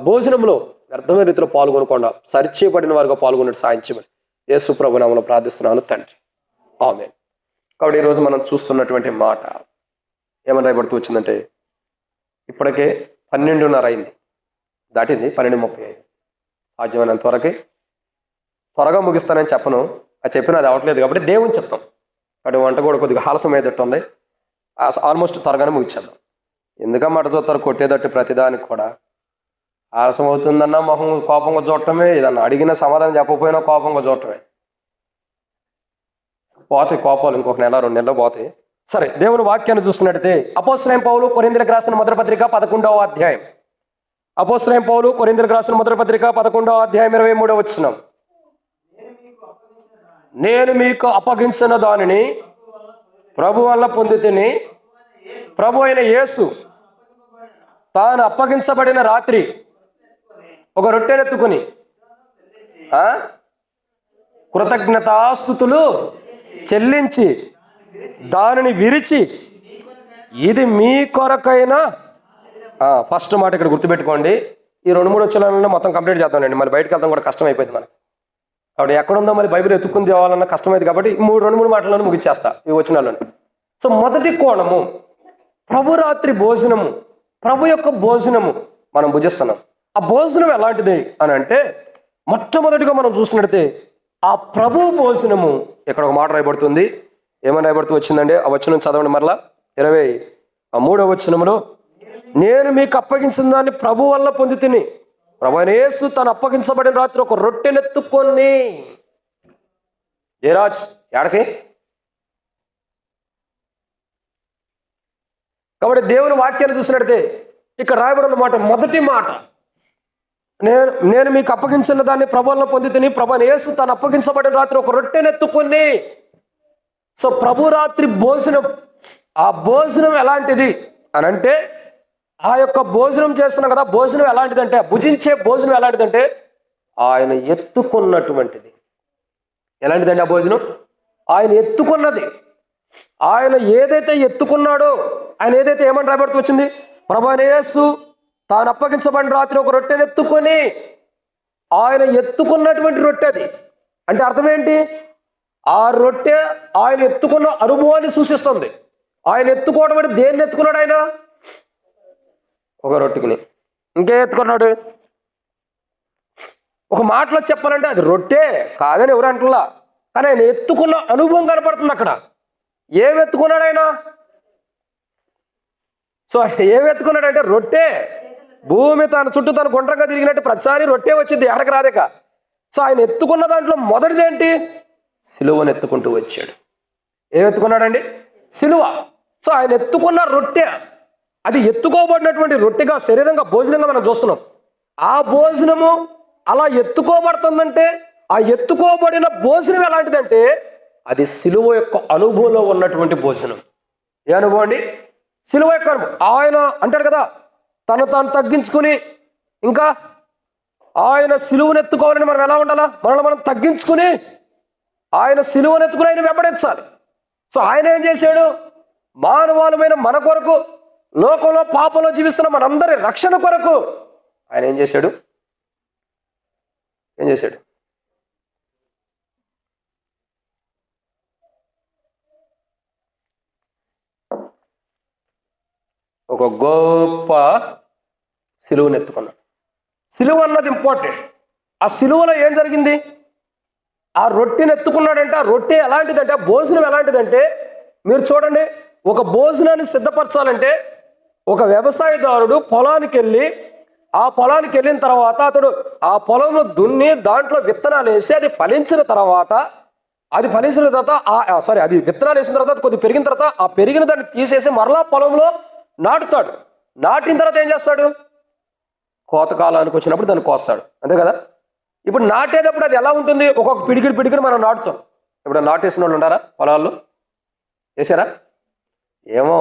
భోజనంలో వ్యర్థమైన రీతిలో పాల్గొనకుండా సరిచేయబడిన వారుగా పాల్గొన్నట్టు సాయించమని యేసు ప్రభు నామములో ప్రార్థిస్తున్నాను తండ్రి, ఆమేన్. కాబట్టి ఈరోజు మనం చూస్తున్నటువంటి మాట ఏమని రాయబడుతూ వచ్చిందంటే, ఇప్పటికే 12:30 అయింది, దాటింది 12:35. సాధ్యమైనంత వరకు త్వరగా ముగిస్తానని చెప్పను, అది చెప్పిన అది అవ్వట్లేదు కాబట్టి దేవుని చెప్తాం. కాబట్టి వంట కూడా కొద్దిగా ఆలస్యం అయ్యేటట్టు ఉంది, ఆల్మోస్ట్ త్వరగానే ముగిచ్చేద్దాం. ఎందుకమ్మాట చూస్తారు కొట్టేదట్టు ప్రతిదానికి కూడా ఆలస్యం అవుతుందన్నా మొహం కోపంగా చూడటమే, ఏదన్నా అడిగిన సమాధానం చెప్పకపోయినా కోపంగా చూడటమే. పోతాయి కోపాలు, ఇంకొక నెల 2 నెలలు పోతాయి. సరే, దేవుని వాక్యాన్ని చూస్తున్నట్టయితే అపోస్తలుడైన పౌలు కొరింథీయులకు రాసిన మొదటి పత్రిక 11వ అధ్యాయం, అపోస్తలుడైన పౌలు కొరింథీయులకు రాసిన మొదటి పత్రిక 11వ అధ్యాయం 23వ వచనం. నేను మీకు అప్పగించిన దానిని ప్రభు వల్ల పొందితిని, ప్రభు అయిన యేసు తాను అప్పగించబడిన రాత్రి ఒక రొట్టెనెత్తుకుని కృతజ్ఞతాస్తుతులు చెల్లించి దానిని విరిచి, ఇది మీ కొరకైన, ఫస్ట్ మాట ఇక్కడ గుర్తుపెట్టుకోండి. ఈ 2-3 వచనాలను మొత్తం కంప్లీట్ చేద్దామండి, మళ్ళీ బయటకు వెళ్తాం కూడా కష్టం అయిపోయింది మనకు. కాబట్టి ఎక్కడుందో మరి బైబిల్ ఎత్తుక్కుని తేవాలన్నా కష్టమైంది కాబట్టి 2-3 మాటలను ముగిచ్చేస్తా ఈ వచనాలను. సో మొదటి కోణము ప్రభు రాత్రి భోజనము, ప్రభు యొక్క భోజనము మనం భుజిస్తున్నాం. ఆ భోజనం ఎలాంటిది అని అంటే, మొట్టమొదటిగా మనం చూసినట్టే ఆ ప్రభు భోజనము ఇక్కడ ఒక మాట రాయబడుతుంది. ఏమని రాయబడుతూ వచ్చిందండి? ఆ వచనం చదవండి మరలా. 23వ వచనంలో, నేను మీకు అప్పగించిన దాన్ని ప్రభు వల్ల పొంది తిని, ప్రభు అయిన యేసు తను అప్పగించబడిన రాత్రి ఒక రొట్టెనెత్తుకొని, జయరాజ్ ఏడకి. కాబట్టి దేవుని వాక్యాన్ని చూసినట్టే ఇక్కడ రాయబడిన మాట, మొదటి మాట, నేను మీకు అప్పగించిన దాన్ని ప్రభువులను పొంది తిని, ప్రభు అయిన యేసు తను అప్పగించబడిన రాత్రి ఒక రొట్టెనెత్తుకొని. సో ప్రభు రాత్రి భోజనం, ఆ భోజనం ఎలాంటిది అని అంటే, ఆ యొక్క భోజనం చేస్తున్నాం కదా, భోజనం ఎలాంటిదంటే, భుజించే భోజనం ఎలాంటిదంటే ఆయన ఎత్తుకున్నటువంటిది. ఎలాంటిదండి ఆ భోజనం? ఆయన ఎత్తుకున్నది. ఆయన ఏదైతే ఎత్తుకున్నాడో, ఆయన ఏదైతే ఏమని రాబడుతూ వచ్చింది, ప్రభు అయిన యేసు తాను అప్పగించబడిన రాత్రి ఒక రొట్టెనెత్తుకొని, ఆయన ఎత్తుకున్నటువంటి రొట్టె అది. అంటే అర్థం ఏంటి? ఆ రొట్టె ఆయన ఎత్తుకున్న అనుభవాన్ని సూచిస్తుంది. ఆయన ఎత్తుకోవడం అంటే దేన్ని ఎత్తుకున్నాడు? ఆయన ఒక రొట్టెని. ఇంకే ఎత్తుకున్నాడు? ఒక మాటలో చెప్పాలంటే అది రొట్టె కాదని ఎవరు అంటలా, కానీ ఆయన ఎత్తుకున్న అనుభవం కనపడుతుంది అక్కడ. ఏం ఎత్తుకున్నాడు ఆయన? సో ఏం ఎత్తుకున్నాడంటే రొట్టె. భూమి తన చుట్టూ తను గుండ్రంగా తిరిగినట్టు ప్రతిసారి రొట్టె వచ్చింది, ఎడకు రాదేక. సో ఆయన ఎత్తుకున్న దాంట్లో మొదటిదేంటి? సిలువను ఎత్తుకుంటూ వచ్చాడు. ఏం ఎత్తుకున్నాడండి? సిలువ. సో ఆయన ఎత్తుకున్న రొట్టె, అది ఎత్తుకోబడినటువంటి రొట్టెగా శరీరంగా భోజనంగా మనం చూస్తున్నాం. ఆ భోజనము అలా ఎత్తుకోబడుతుందంటే ఆ ఎత్తుకోబడిన భోజనం ఎలాంటిదంటే అది సిలువ యొక్క అనుభవంలో ఉన్నటువంటి భోజనం. ఏ అనుభవం అండి? సిలువ యొక్క అనుభవం. ఆయన అంటాడు కదా, తను తాను తగ్గించుకుని, ఇంకా ఆయన సిలువను ఎత్తుకోవాలని మనం ఎలా ఉండాలా? మనల్ని మనం తగ్గించుకుని ఆయన సిలువను ఎత్తుకుని ఆయన వెంబడించాలి. సో ఆయన ఏం చేశాడు? మానవాళమైన మన కొరకు, లోకంలో పాపంలో జీవిస్తున్న మనందరి రక్షణ కొరకు ఆయన ఏం చేశాడు? ఒక గొప్ప సిలువను ఎత్తుకున్నాడు. సిలువ అన్నది ఇంపార్టెంట్. ఆ సిలువలో ఏం జరిగింది? ఆ రొట్టెని ఎత్తుకున్నాడంటే ఆ రొట్టె ఎలాంటిదంటే, ఆ భోజనం ఎలాంటిదంటే, మీరు చూడండి, ఒక భోజనాన్ని సిద్ధపరచాలంటే ఒక వ్యవసాయదారుడు పొలానికి వెళ్ళిన తర్వాత అతడు ఆ పొలంలో దున్ని దాంట్లో విత్తనాలు వేసి అది ఫలించిన తర్వాత అది విత్తనాలు వేసిన తర్వాత కొద్ది పెరిగిన తర్వాత ఆ పెరిగిన దాన్ని తీసేసి మరలా పొలంలో నాటుతాడు. నాటిన తర్వాత ఏం చేస్తాడు? కోత కాలానికి వచ్చినప్పుడు దాన్ని కోస్తాడు, అంతే కదా. ఇప్పుడు నాటేటప్పుడు అది ఎలా ఉంటుంది? ఒక్కొక్క పిడికిడి మనం నాటుతాం. ఇప్పుడు నాటేసిన వాళ్ళు ఉన్నారా? పొలాల్లో వేసారా? ఏమో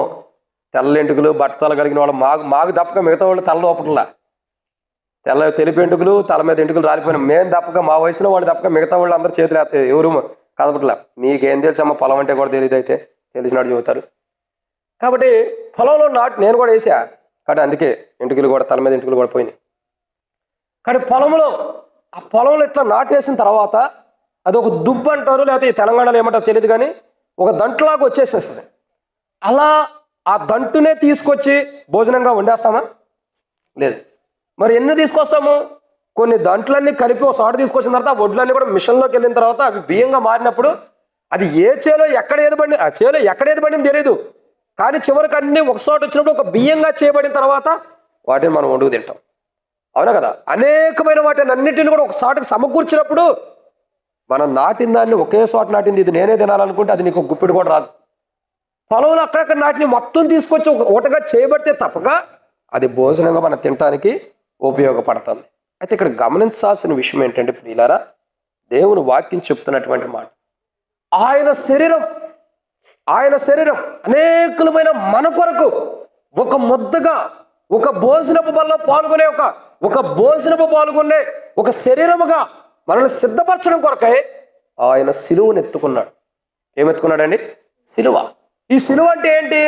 తెల్ల ఎంటుకలు బట్టతలు కలిగిన వాళ్ళు మాకు తప్పక మిగతా వాళ్ళు తల లోపట్లా తెలుపు ఎంటుకలు, తల మీద ఎంటుకలు రాలిపోయినా మేము తప్పక, మా వయసులో వాళ్ళు తప్పక మిగతా వాళ్ళు అందరూ చేతులు వేస్తారు, ఎవరు కదపట్లా. మీకేం తెలుసమ్మా పొలం అంటే కూడా తెలియదు, అయితే తెలిసినట్టు చెబుతారు. కాబట్టి పొలంలో నేను కూడా వేసా, కాబట్టి అందుకే ఎంటుకలు కూడా, తల మీద ఎంటుకలు కూడా పోయినాయి. కానీ ఆ పొలంలో ఇట్లా నాటేసిన తర్వాత అది ఒక దుబ్బు అంటారు, లేకపోతే ఈ తెలంగాణలో ఏమంటారు తెలియదు, కానీ ఒక దంటులాగా వచ్చేసేస్తుంది. అలా ఆ దంటునే తీసుకొచ్చి భోజనంగా వండేస్తామా? లేదు. మరి ఎన్ని తీసుకొస్తాము? కొన్ని దంట్లన్నీ కలిపి ఒక చోట తీసుకొచ్చిన తర్వాత ఆ వడ్లన్నీ కూడా మిషన్లోకి వెళ్ళిన తర్వాత అవి బియ్యంగా మారినప్పుడు అది ఏ చేలో ఎక్కడ ఏది పడింది తెలియదు, కానీ చివరికి అన్ని ఒక చోట వచ్చినప్పుడు ఒక బియ్యంగా చేయబడిన తర్వాత వాటిని మనం వండుకు తింటాం, అవునా కదా. అనేకమైన వాటిని అన్నిటిని కూడా ఒక చోటకి సమకూర్చినప్పుడు మనం నాటిన దాన్ని ఒకే చోట నాటింది ఇది నేనే తినాలనుకుంటే అది నీకు గుప్పిడి కూడా రాదు. పొలంలో అక్కడక్కడ నాటిని మొత్తం తీసుకొచ్చి ఒకటిగా చేయబడితే తప్పక అది భోజనంగా మనం తినడానికి ఉపయోగపడుతుంది. అయితే ఇక్కడ గమనించాల్సిన విషయం ఏంటంటే ప్రియులారా, దేవుని వాక్యం చెప్తున్నటువంటి మాట, ఆయన శరీరం అనేకమైన మన కొరకు ఒక ముద్దగా, ఒక భోజనపు బల్లో పాల్గొనే ఒక శరీరముగా మనల్ని సిద్ధపరచడం కొరకై ఆయన సిలువను ఎత్తుకున్నాడు. ఏమెత్తుకున్నాడండి? సిలువ. ఈ సిలువ అంటే ఏంటి?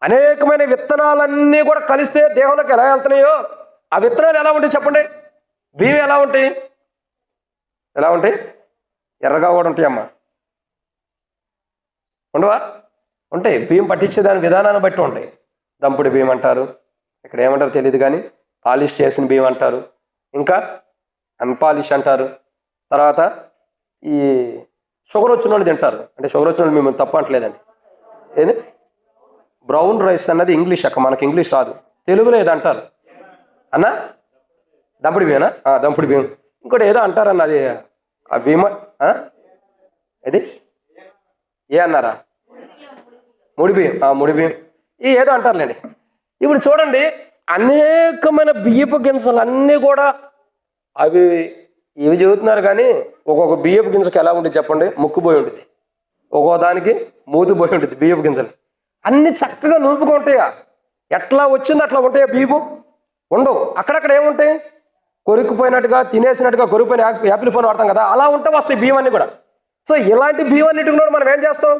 అనేకమైన విత్తనాలన్నీ కూడా కలిస్తే దేహంలోకి ఎలా వెళ్తున్నాయో ఆ విత్తనాలు ఎలా ఉంటాయి చెప్పండి? బియ్యం ఎలా ఉంటాయి? ఎర్రగా కూడా ఉంటాయి అమ్మా, ఉండవా? ఉంటాయి. బియ్యం పట్టించే దాని విధానాన్ని బట్టి ఉంటాయి. దంపుడు బియ్యం అంటారు, ఇక్కడ ఏమంటారు తెలియదు కానీ పాలిష్ చేసిన బియ్యం అంటారు, ఇంకా అన్పాలిష్ అంటారు. తర్వాత ఈ షుగర్ వచ్చిన వాళ్ళు తింటారు, అంటే షుగర్ వచ్చిన వాళ్ళు మేము తప్ప అంటలేదండి. ఏది బ్రౌన్ రైస్ అన్నది ఇంగ్లీష్ అక్క, మనకి ఇంగ్లీష్ రాదు, తెలుగులో ఏదో అంటారు అన్న, దంపుడు బియ్యనా? దంపుడు బియ్యం. ఇంకోటి ఏదో అంటారన్న, అది ఆ బియ్యం ఇది ఏ అన్నారా? ముడి బియ్యం ఈ ఏదో అంటారులేండి. ఇప్పుడు చూడండి, అనేకమైన బియ్యపు గింజలు అన్నీ కూడా ఇవి చెబుతున్నారు, కానీ ఒక్కొక్క బియ్యపు గింజకి ఎలా ఉంటుంది చెప్పండి? ముక్కుపోయి ఉంటుంది, ఒక్కో దానికి మూతిపోయి ఉంటుంది. బియ్యపు గింజలు అన్ని చక్కగా నూపుగా ఉంటాయా? ఎట్లా వచ్చింది అట్లా ఉంటాయా? బియ్యపు ఉండవు. అక్కడక్కడ ఏముంటాయి? కొరుక్కుపోయినట్టుగా, తినేసినట్టుగా, కొరికిపోయిన యాపిల్ ఫోన్ వాడతాం కదా, అలా ఉంటే వస్తాయి బియ్యం అన్నీ కూడా. సో ఇలాంటి బియ్యం అన్నిటికి కూడా మనం ఏం చేస్తాం?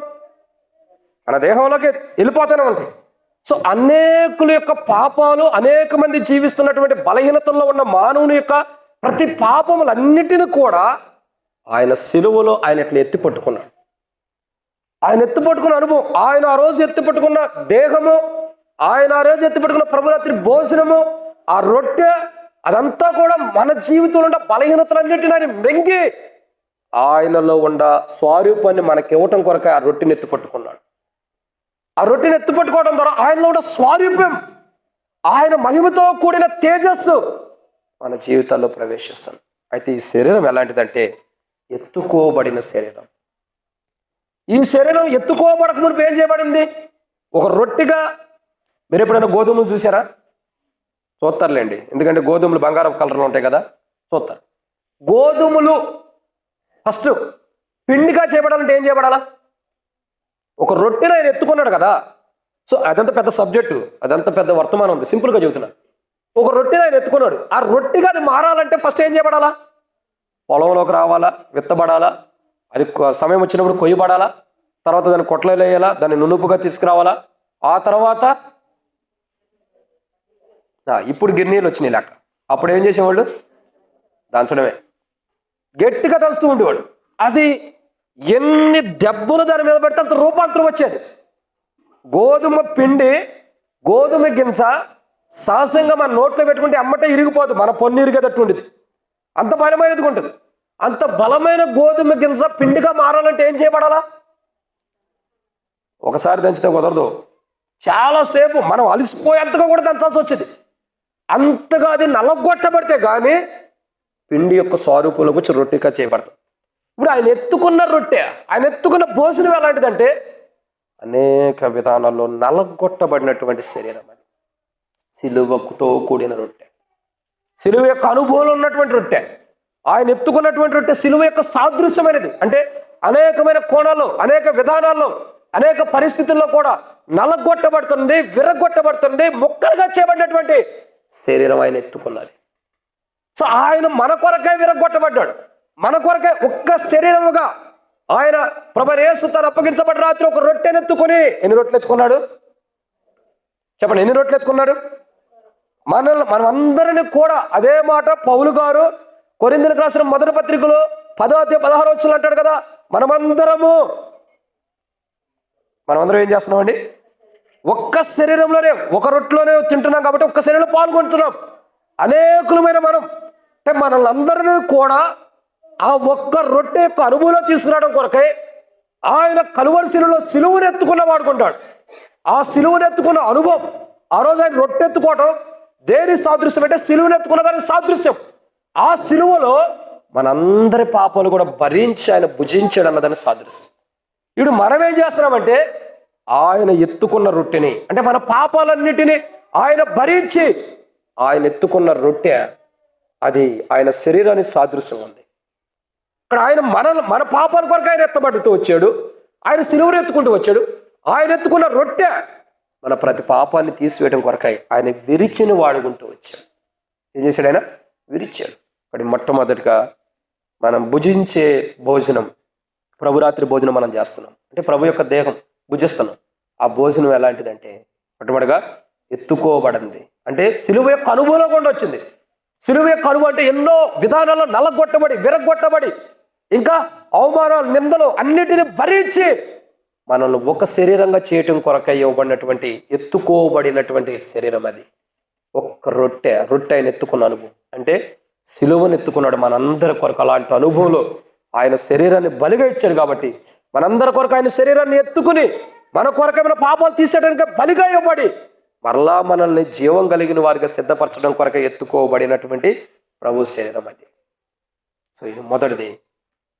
మన దేహంలోకి వెళ్ళిపోతూనే ఉంటాయి. సో అనేకుల యొక్క పాపాలు, అనేక మంది జీవిస్తున్నటువంటి బలహీనతల్లో ఉన్న మానవుని యొక్క ప్రతి పాపములన్నిటిని కూడా ఆయన సిలువలో ఆయన ఇట్లా ఎత్తి పట్టుకున్నాడు. ఆయన ఎత్తి పట్టుకున్న అనుభవం, ఆయన ఆ రోజు ఎత్తి పట్టుకున్న దేహము, ఆయన ఆ రోజు ఎత్తి పట్టుకున్న ప్రభురాత్రి భోజనము, ఆ రొట్టె, అదంతా కూడా మన జీవితంలో ఉన్న బలహీనతలన్నిటిని ఆయన మృంగి ఆయనలో ఉన్న స్వరూపాన్ని మనకి ఇవ్వటం కొరకు ఆ రొట్టెని ఎత్తుపట్టుకున్నాడు. ఆ రొట్టెని ఎత్తుపట్టుకోవడం ద్వారా ఆయనలో ఉన్న స్వరూపం, ఆయన మహిమతో కూడిన తేజస్సు మన జీవితాల్లో ప్రవేశిస్తుంది. అయితే ఈ శరీరం ఎలాంటిదంటే ఎత్తుకోబడిన శరీరం. ఈ శరీరం ఎత్తుకోబడక మునుపు ఏం చేయబడింది? ఒక రొట్టెగా. మీరు ఎప్పుడైనా గోధుమలు చూసారా? చూస్తారులేండి, ఎందుకంటే గోధుమలు బంగారం కలర్లో ఉంటాయి కదా, చూస్తారు. గోధుమలు ఫస్ట్ పిండిగా చేయబడాలంటే ఏం చేయబడాలా? ఒక రొట్టెని ఆయన ఎత్తుకున్నాడు కదా. సో అదంతా పెద్ద సబ్జెక్టు, అదంతా పెద్ద వర్తమానం ఉంది, సింపుల్గా చెబుతున్నా. ఒక రొట్టెని ఆయన ఎత్తుకున్నాడు. ఆ రొట్టెగా అది మారాలంటే ఫస్ట్ ఏం చేయబడాలా? పొలంలోకి రావాలా, విత్తబడాలా, అది సమయం వచ్చినప్పుడు కొయ్యబడాలా, తర్వాత దాన్ని కొట్లలో వేయాలా, దాన్ని నునుపుగా తీసుకురావాలా, ఆ తర్వాత ఇప్పుడు గిన్నెలు వచ్చినాయి లెక్క. అప్పుడు ఏం చేసేవాళ్ళు? దంచడమే, గట్టిగా దంచుతూ ఉండేవాడు. అది ఎన్ని దెబ్బలు దాని మీద పెడితే అంత రూపాంతరం వచ్చేది. గోధుమ పిండి, గోధుమ గింజ సహజంగా మన నోట్లో పెట్టుకుంటే అమ్మటే ఇరిగిపోదు, మన పొన్ను ఇరిగేటట్టు ఉండేది. అంత బలమైనది ఉంటుంది. అంత బలమైన గోధుమ గింజ పిండిగా మారాలంటే ఏం చేయబడాలా? ఒకసారి దంచితే కుదరదు, చాలాసేపు మనం అలసిపోయేంతగా కూడా దంచాల్సి వచ్చేది. అంతగా అది నలగొట్టబడితే కానీ పిండి యొక్క స్వరూపంలో వచ్చి రొట్టెగా చేయబడుతుంది. ఇప్పుడు ఆయన ఎత్తుకున్న రొట్టె, ఆయన ఎత్తుకున్న భోజనం ఎలాంటిదంటే అనేక విధానాల్లో నలగొట్టబడినటువంటి శరీరం. అది సిలువతో కూడిన రొట్టె, సిలువ యొక్క అనుభవంలో ఉన్నటువంటి రొట్టె. ఆయన ఎత్తుకున్నటువంటి రొట్టె సిలువ యొక్క సాదృశ్యమైనది. అంటే అనేకమైన కోణాల్లో, అనేక విధానాల్లో, అనేక పరిస్థితుల్లో కూడా నలగొట్టబడుతుంది, విరగొట్టబడుతుంది, ముక్కలుగా చేయబడినటువంటి శరీరం ఆయన ఎత్తుకున్నది. సో ఆయన మన కొరకై విరగొట్టబడ్డాడు, మన కొరకై ఒక్క శరీరముగా ఆయన ప్రభువైన యేసు తను అప్పగించబడిన రాత్రి ఒక రొట్టెని ఎత్తుకొని, ఎన్ని రొట్టెలు ఎత్తుకున్నాడు చెప్పండి? ఎన్ని రొట్టెలు ఎత్తుకున్నాడు? మనం అందరినీ కూడా అదే మాట పౌలు గారు కొరింథీయులకు రాసిన మొదటి పత్రికలో 10వ అధ్యాయం 16వ వచనం అంటాడు కదా, మనమందరం ఏం చేస్తున్నామండి? ఒక్క శరీరంలోనే, ఒక రొట్టెలోనే తింటున్నాం కాబట్టి ఒక్క శరీరంలో పాల్గొంటున్నాం. అనేకులమైన మనం అంటే మనల్ని అందరినీ కూడా ఆ ఒక్క రొట్టె యొక్క అనుభవంలో తీసుకురావడం కొరకై ఆయన కలువరి శిలువలో సిలువను ఎత్తుకున్న వాడుకుంటాడు. ఆ సిలువను ఎత్తుకున్న అనుభవం, ఆ రోజు ఆయన రొట్టె ఎత్తుకోవడం దేని సాదృశ్యం అంటే సిలువను ఎత్తుకున్న దాని సాదృశ్యం. ఆ సిలువలో మనందరి పాపాలు కూడా భరించి ఆయన భుజించాడు అన్నదాన్ని సాదృశ్యం. ఇప్పుడు మనం ఏం చేస్తున్నామంటే ఆయన ఎత్తుకున్న రొట్టెని, అంటే మన పాపాలన్నిటినీ ఆయన భరించి ఆయన ఎత్తుకున్న రొట్టె, అది ఆయన శరీరానికి సాదృశ్యం ఉంది. ఇక్కడ ఆయన మన పాపాల కొరకు ఆయన ఎత్తబడుతూ వచ్చాడు, ఆయన సిలువను ఎత్తుకుంటూ వచ్చాడు. ఆయన ఎత్తుకున్న రొట్టె మన ప్రతి పాపాన్ని తీసివేయడం కొరకై ఆయన విరిచిని వాడుకుంటూ వచ్చాడు. ఏం చేశాడు? ఆయన విరిచాడు. ఇక్కడ మొట్టమొదటిగా మనం భుజించే భోజనం, ప్రభురాత్రి భోజనం మనం చేస్తున్నాం, అంటే ప్రభు యొక్క దేహం భుజిస్తున్నాం. ఆ భోజనం ఎలాంటిదంటే మొట్టమొదటిగా ఎత్తుకోబడింది, అంటే సిలువ యొక్క అనుభవంలో కూడా వచ్చింది. సిలువ యొక్క అనుభవం అంటే ఎన్నో విధానాల్లో నలగొట్టబడి, విరగొట్టబడి, ఇంకా అవమానాలు, నిందలు అన్నిటిని భరించి మనల్ని ఒక శరీరంగా చేయటం కొరకై ఇవ్వబడినటువంటి ఎత్తుకోబడినటువంటి శరీరం అది. ఒక్క రొట్టె ఆయన ఎత్తుకున్న అనుభవం అంటే సిలువను ఎత్తుకున్నాడు మనందరి కొరకు. అలాంటి అనుభవంలో ఆయన శరీరాన్ని బలిగా ఇచ్చాడు కాబట్టి మనందరి కొరకు ఆయన శరీరాన్ని ఎత్తుకుని మన కొరకైన పాపాలు తీసేయడానికి బలిగా ఇవ్వబడి మరలా మనల్ని జీవం కలిగిన వారిగా సిద్ధపరచడం కొరకు ఎత్తుకోబడినటువంటి ప్రభు శరీరం అది. సో ఇది మొదటిది,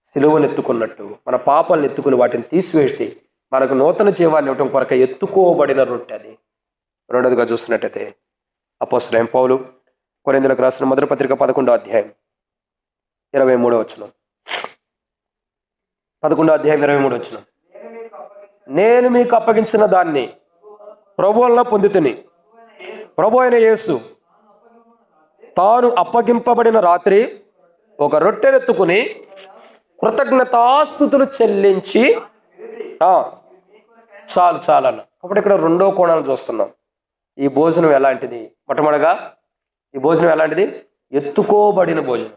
సిలువను ఎత్తుకున్నట్టు మన పాపాలను ఎత్తుకుని వాటిని తీసివేసి మనకు నూతన జీవాన్ని ఇవ్వటం కొరకు ఎత్తుకోబడిన రొట్టె అది. రెండోదిగా చూస్తున్నట్టయితే అపోస్తలుడైన పౌలు కొరింథీయులకు రాసిన మొదటి పత్రిక 11వ అధ్యాయం 23వ వచనం. 11వ అధ్యాయం 23వ వచనం. నేను మీకు అప్పగించిన దాన్ని ప్రభు వలన పొందితిని, ప్రభు అయిన యేసు తాను అప్పగింపబడిన రాత్రి ఒక రొట్టెనెత్తుకుని కృతజ్ఞతాస్తుతులు చెల్లించి చాలు అన్న. కాబట్టి ఇక్కడ రెండో కోణాలు చూస్తున్నాం. ఈ భోజనం ఎలాంటిది? మొట్టమొదటిగా ఈ భోజనం ఎలాంటిది? ఎత్తుకోబడిన భోజనం.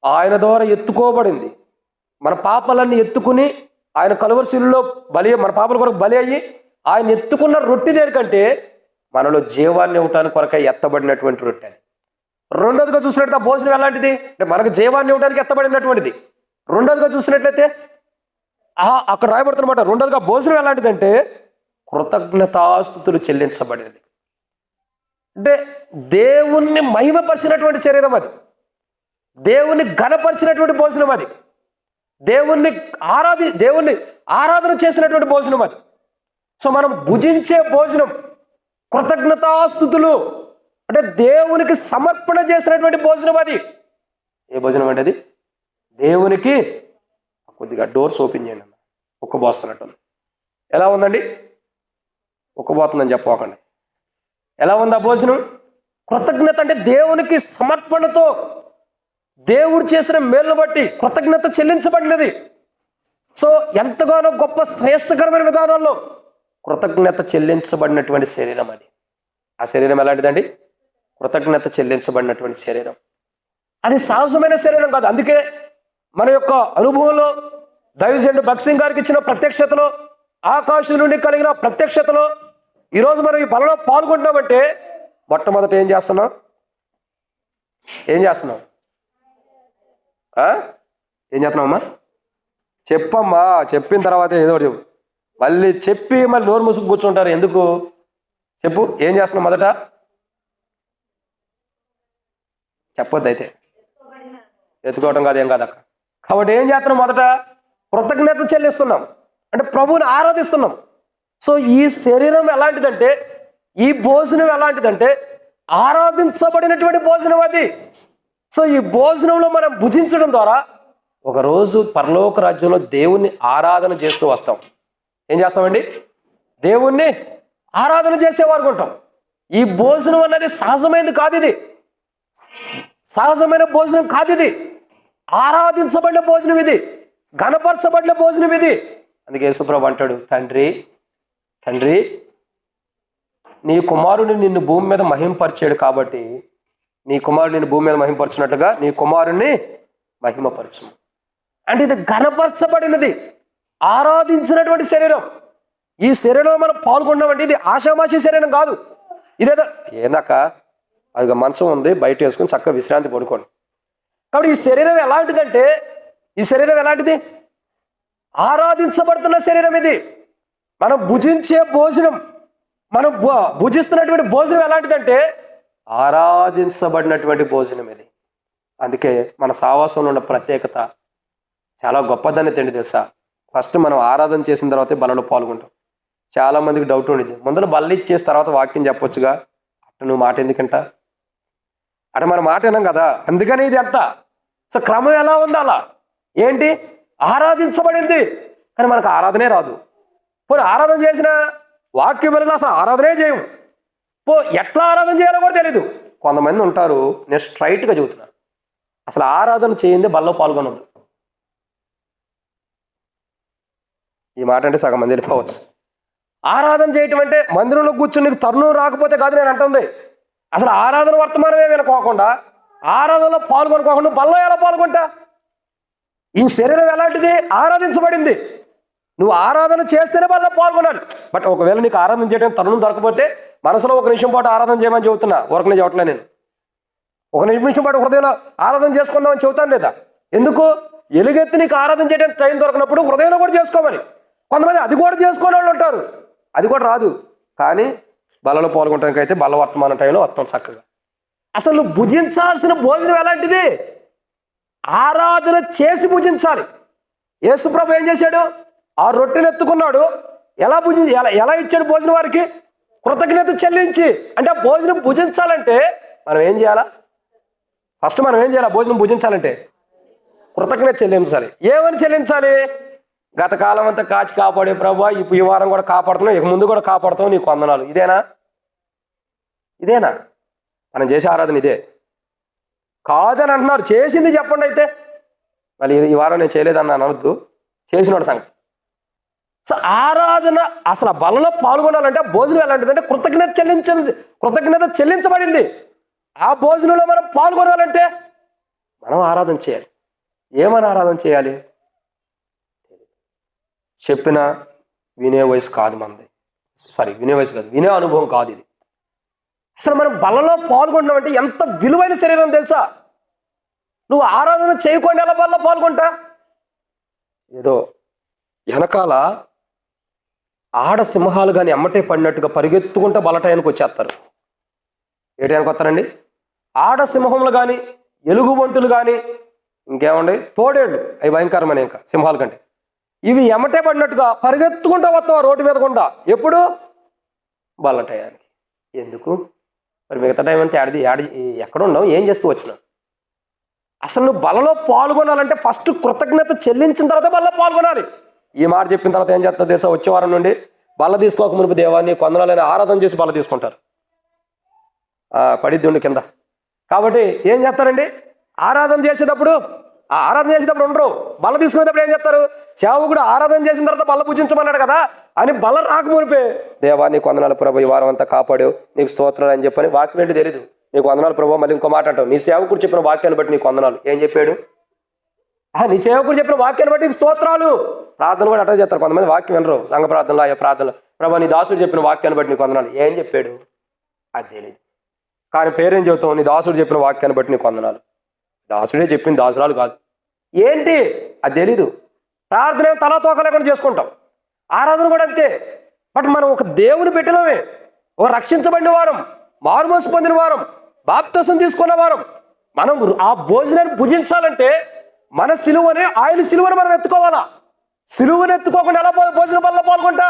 ఆయన ద్వారా ఎత్తుకోబడింది. మన పాపాలన్నీ ఎత్తుకుని ఆయన కలువరి శిలువలో మన పాపల కొరకు బలి అయ్యి ఆయన ఎత్తుకున్న రొట్టె దేనికంటే మనలో జీవాన్ని ఇవ్వటానికి కొరకై ఎత్తబడినటువంటి రొట్టె. రెండోదిగా చూసినట్లయితే ఆ భోజనం ఎలాంటిది అంటే మనకు జీవాన్ని ఇవ్వడానికి ఎత్తబడినటువంటిది. రెండోదిగా చూసినట్లయితే అక్కడ రాయబడుతున్నమాట. రెండోదిగా భోజనం ఎలాంటిదంటే కృతజ్ఞతాస్తుతులు చెల్లించబడినది. అంటే దేవుణ్ణి మహిమపరిచినటువంటి శరీరం అది, దేవుణ్ణి ఘనపరిచినటువంటి భోజనం అది, దేవుణ్ణి ఆరాధన చేసినటువంటి భోజనం అది. సో మనం భుజించే భోజనం కృతజ్ఞతాస్తుతులు అంటే దేవునికి సమర్పణ చేసినటువంటి భోజనం అది. ఏ భోజనం అంటే అది దేవునికి. కొద్దిగా డోర్స్ ఓపెన్ చేయండి అన్న, ఉక్కబోస్తున్నట్టుంది. ఎలా ఉందండి? ఉక్కబోతుందని చెప్పకండి. ఎలా ఉంది ఆ భోజనం? కృతజ్ఞత అంటే దేవునికి సమర్పణతో దేవుడు చేసిన మేలును బట్టి కృతజ్ఞత చెల్లించబడినది. సో ఎంతగానో గొప్ప శ్రేష్టకరమైన విధానాల్లో కృతజ్ఞత చెల్లించబడినటువంటి శరీరం అది. ఆ శరీరం ఎలాంటిదండి? కృతజ్ఞత చెల్లించబడినటువంటి శరీరం. అది సహజమైన శరీరం కాదు. అందుకే మన యొక్క అనుభవంలో దైవజనుడు భగత్ సింగ్ గారికి ఇచ్చిన ప్రత్యక్షతలో, ఆకాశం నుండి కలిగిన ప్రత్యక్షతలో ఈరోజు మనం ఈ బలలో పాల్గొంటున్నామంటే మొట్టమొదట ఏం చేస్తున్నాం? ఏం చేస్తున్నాం అమ్మా? చెప్పమ్మా. చెప్పిన తర్వాత ఏదో ఒకటి చెప్పు. మళ్ళీ చెప్పి మళ్ళీ నోరు మూసుకు కూర్చుంటారు ఎందుకు? చెప్పు, ఏం చేస్తున్నాం? మొదట చెప్పొద్దు అయితే, ఎత్తుకోవటం కాదు, ఏం కాదక్క. కాబట్టి ఏం చేస్తున్నాం? మొదట కృతజ్ఞత చెల్లిస్తున్నాం, అంటే ప్రభువుని ఆరాధిస్తున్నాం. సో ఈ శరీరం ఎలాంటిదంటే, ఈ భోజనం ఎలాంటిదంటే ఆరాధించబడినటువంటి భోజనం అది. సో ఈ భోజనంలో మనం భుజించడం ద్వారా ఒకరోజు పరలోక రాజ్యంలో దేవుణ్ణి ఆరాధన చేస్తూ వస్తాం. ఏం చేస్తామండి? దేవుణ్ణి ఆరాధన చేసేవారు ఉంటాం. ఈ భోజనం అన్నది సహజమైనది కాదు, ఇది సహజమైన భోజనం కాదు, ఇది ఆరాధించబడిన భోజనం, ఇది ఘనపరచబడిన భోజనం ఇది. అందుకే యేసుప్రభువు అంటాడు, తండ్రి తండ్రి నీ కుమారుని నిన్ను భూమి మీద మహిమపరిచాడు కాబట్టి నీ కుమారుడు నిన్ను భూమి మీద మహిమపరిచినట్టుగా నీ కుమారుణ్ణి మహిమపరచు. అంటే ఇది ఘనపరచబడినది, ఆరాధించినటువంటి శరీరం. ఈ శరీరంలో మనం పాల్గొన్నామంటే ఇది ఆషామాషి శరీరం కాదు. ఇదేదో ఏందాక అది మంచం ఉంది, బయట వేసుకుని చక్కగా విశ్రాంతి పడుకోండి. కాబట్టి ఈ శరీరం ఎలాంటిదంటే, ఈ శరీరం ఎలాంటిది? ఆరాధించబడుతున్న శరీరం ఇది. మనం భుజించే భోజనం, మనం భుజిస్తున్నటువంటి భోజనం ఎలాంటిదంటే ఆరాధించబడినటువంటి భోజనం ఇది. అందుకే మన సావాసంలో ఉన్న ప్రత్యేకత చాలా గొప్పదని తెలుసా? ఫస్ట్ మనం ఆరాధన చేసిన తర్వాతే బలలో పాల్గొంటాం. చాలా మందికి డౌట్ ఉండేది, ముందర బల్ల ఇచ్చేసిన తర్వాత వాక్యం చెప్పొచ్చుగా, అట్ట నువ్వు మాట ఎందుకంట? అట మన మాట విన్నాం కదా, అందుకని ఇది అంత. సో క్రమం ఎలా ఉంది? అలా ఏంటి? ఆరాధించబడింది, కానీ మనకు ఆరాధనే రాదు. పోనీ ఆరాధన చేసిన వాక్యం వల్ల అసలు ఆరాధనే చేయము. ఎట్లా ఆరాధన చేయాలో కూడా తెలీదు. కొంతమంది ఉంటారు, నేను స్ట్రైట్గా చెబుతున్నాను, అసలు ఆరాధన చేయిందే బల్లో పాల్గొనద్దు. ఈ మాట అంటే సగం మంది వెళ్ళిపోవచ్చు. ఆరాధన చేయటం అంటే మందిరంలో కూర్చుని నీకు తరుణం రాకపోతే కాదు నేను అంటుంది. అసలు ఆరాధన వర్తమానమే వినుకోకుండా, ఆరాధనలో పాల్గొనుకోకుండా బల్లో ఎలా పాల్గొంటా? ఈ శరీరం ఎలాంటిది? ఆరాధించబడింది. నువ్వు ఆరాధన చేస్తేనే బల్లో పాల్గొనాలి. బట్ ఒకవేళ నీకు ఆరాధన చేయడం తరుణం దొరకపోతే మనసులో ఒక నిమిషం పాటు ఆరాధన చేయమని చెబుతున్నా, ఊరకనే చెప్పట్లే నేను. ఒక నిమిషం పాటు హృదయంలో ఆరాధన చేసుకుందామని చెబుతాను లేదా? ఎందుకు? ఎలుగెత్తి నీకు ఆరాధన చేయడానికి టైం దొరకనప్పుడు హృదయంలో కూడా చేసుకోమని. కొంతమంది అది కూడా చేసుకునే వాళ్ళు ఉంటారు, అది కూడా రాదు. కానీ బలలో పాల్గొనడానికి అయితే బల వర్తమాన టైంలో వస్తాం చక్కగా. అసలు నువ్వు భుజించాల్సిన భోజనం ఎలాంటిది? ఆరాధన చేసి భుజించాలి. యేసుప్రభు ఏం చేశాడు? ఆ రొట్టెను ఎత్తుకున్నాడు, ఎలా ఇచ్చాడు భోజనం వారికి? కృతజ్ఞత చెల్లించి. అంటే ఆ భోజనం భుజించాలంటే మనం ఏం చేయాలా? ఫస్ట్ మనం ఏం చేయాలి? భోజనం భుజించాలంటే కృతజ్ఞత చెల్లించాలి. ఏమని చెల్లించాలి? గత కాలం అంతా కాచి కాపాడే ప్రభా, ఈ వారం కూడా కాపాడుతున్నావు, ఇక ముందు కూడా కాపాడుతావు, నీకు వందనాలు. ఇదేనా? మనం చేసే ఆరాధన ఇదే కాదని అంటున్నారు. చేసింది చెప్పండి అయితే. మళ్ళీ ఈ వారం నేను చేయలేదన్నా అనవద్దు, చేసినాడు సంగతి. సో ఆరాధన అసలు ఆ బలలో పాల్గొనాలంటే భోజనం ఎలాంటిదంటే కృతజ్ఞత చెల్లించబడింది. ఆ భోజనంలో మనం పాల్గొనాలంటే మనం ఆరాధన చేయాలి. ఏమని ఆరాధన చేయాలి? చెప్పిన వినే వయసు కాదు మనది. వినే వయసు కాదు, వినే అనుభవం కాదు ఇది. అసలు మనం బలలో పాల్గొంటున్నామంటే ఎంత విలువైన శరీరం తెలుసా? నువ్వు ఆరాధన చేయకుండా ఎలా బలలో పాల్గొంటా? ఏదో వెనకాల ఆడ సింహాలు కానీ ఎమ్మటే పడినట్టుగా పరిగెత్తుకుంటూ బలటాయానికి వచ్చేస్తారు. ఏ టైంకి వస్తారండి? ఆడ సింహములు కానీ, ఎలుగుబంటులు కానీ, ఇంకేమండి తోడేళ్ళు, అవి భయంకరమైన ఇంకా సింహాల కంటే. ఇవి ఎమ్మటే పడినట్టుగా పరిగెత్తుకుంటూ వస్తావు రోడ్డు మీద గుండా. ఎప్పుడు? బలటాయానికి. ఎందుకు మరి? మిగతా టైం అంతా ఎక్కడ ఉన్నావు? ఏం చేస్తూ వచ్చినావు? అసలు నువ్వు బలలో పాల్గొనాలంటే ఫస్ట్ కృతజ్ఞత చెల్లించిన తర్వాత బలలో పాల్గొనాలి. ఈ మాట చెప్పిన తర్వాత ఏం చేస్తారు తెలుసా? వచ్చే వారం నుండి బల్ల తీసుకోక మునుపు దేవాన్ని కొందనాలని ఆరాధన చేసి బల్ల తీసుకుంటారు. పడిద్ది ఉండి కింద. కాబట్టి ఏం చేస్తారండి? ఆరాధన చేసేటప్పుడు ఉండరు. బల్ల తీసుకునేటప్పుడు ఏం చేస్తారు? సేవకుడు ఆరాధన చేసిన తర్వాత బల్ల పూజించమన్నాడు కదా అని బల్ల రాక మునిపే దేవాన్ని కొందనాలు ప్రభు, ఈ వారం అంతా కాపాడు, నీకు స్తోత్రాలు అని చెప్పని. వాక్యం ఏంటి తెలీదు, నీకు వందనాలు ప్రభు. మళ్ళీ ఇంకో మాట అంటావు, నీ సేవకుడు చెప్పిన వాక్యాన్ని బట్టి నీకు వందనాలు. ఏం చెప్పాడు? నీ సేవకుడు చెప్పిన వాక్యాన్ని బట్టి నీకు స్తోత్రాలు. ప్రార్థన కూడా అట్లా చేస్తారు కొంతమంది. వాక్యం వినరు, సంఘ ప్రార్థనలు, అయ్యా ప్రార్థనలు, ప్రభు నీ దాసుడు చెప్పిన వాక్యాన్ని బట్టి నీకు వందనాలు. ఏం చెప్పాడు? అది తెలియదు. కానీ పేరేం చెబుతావు? నీ దాసుడు చెప్పిన వాక్యాన్ని బట్టి నీకు వందనాలు. దాసుడే చెప్పింది, దాసురాలు కాదు. ఏంటి? అది తెలీదు. ప్రార్థన తలా తోక లేకుండా చేసుకుంటాం. ఆరాధన కూడా అంతే. బట్ మనం ఒక దేవుని పెట్టినవే, ఒక రక్షించబడిన వారం, మారుమోసు పొందిన వారం, బాప్తిసం తీసుకున్న వారం. మనం ఆ భోజనాన్ని భుజించాలంటే మన సిలువని, ఆయన సిలువని మనం ఎత్తుకోవాలా. సిలువని ఎత్తుకోకుండా ఎలా భోజన బల్ల పాల్గొంటా?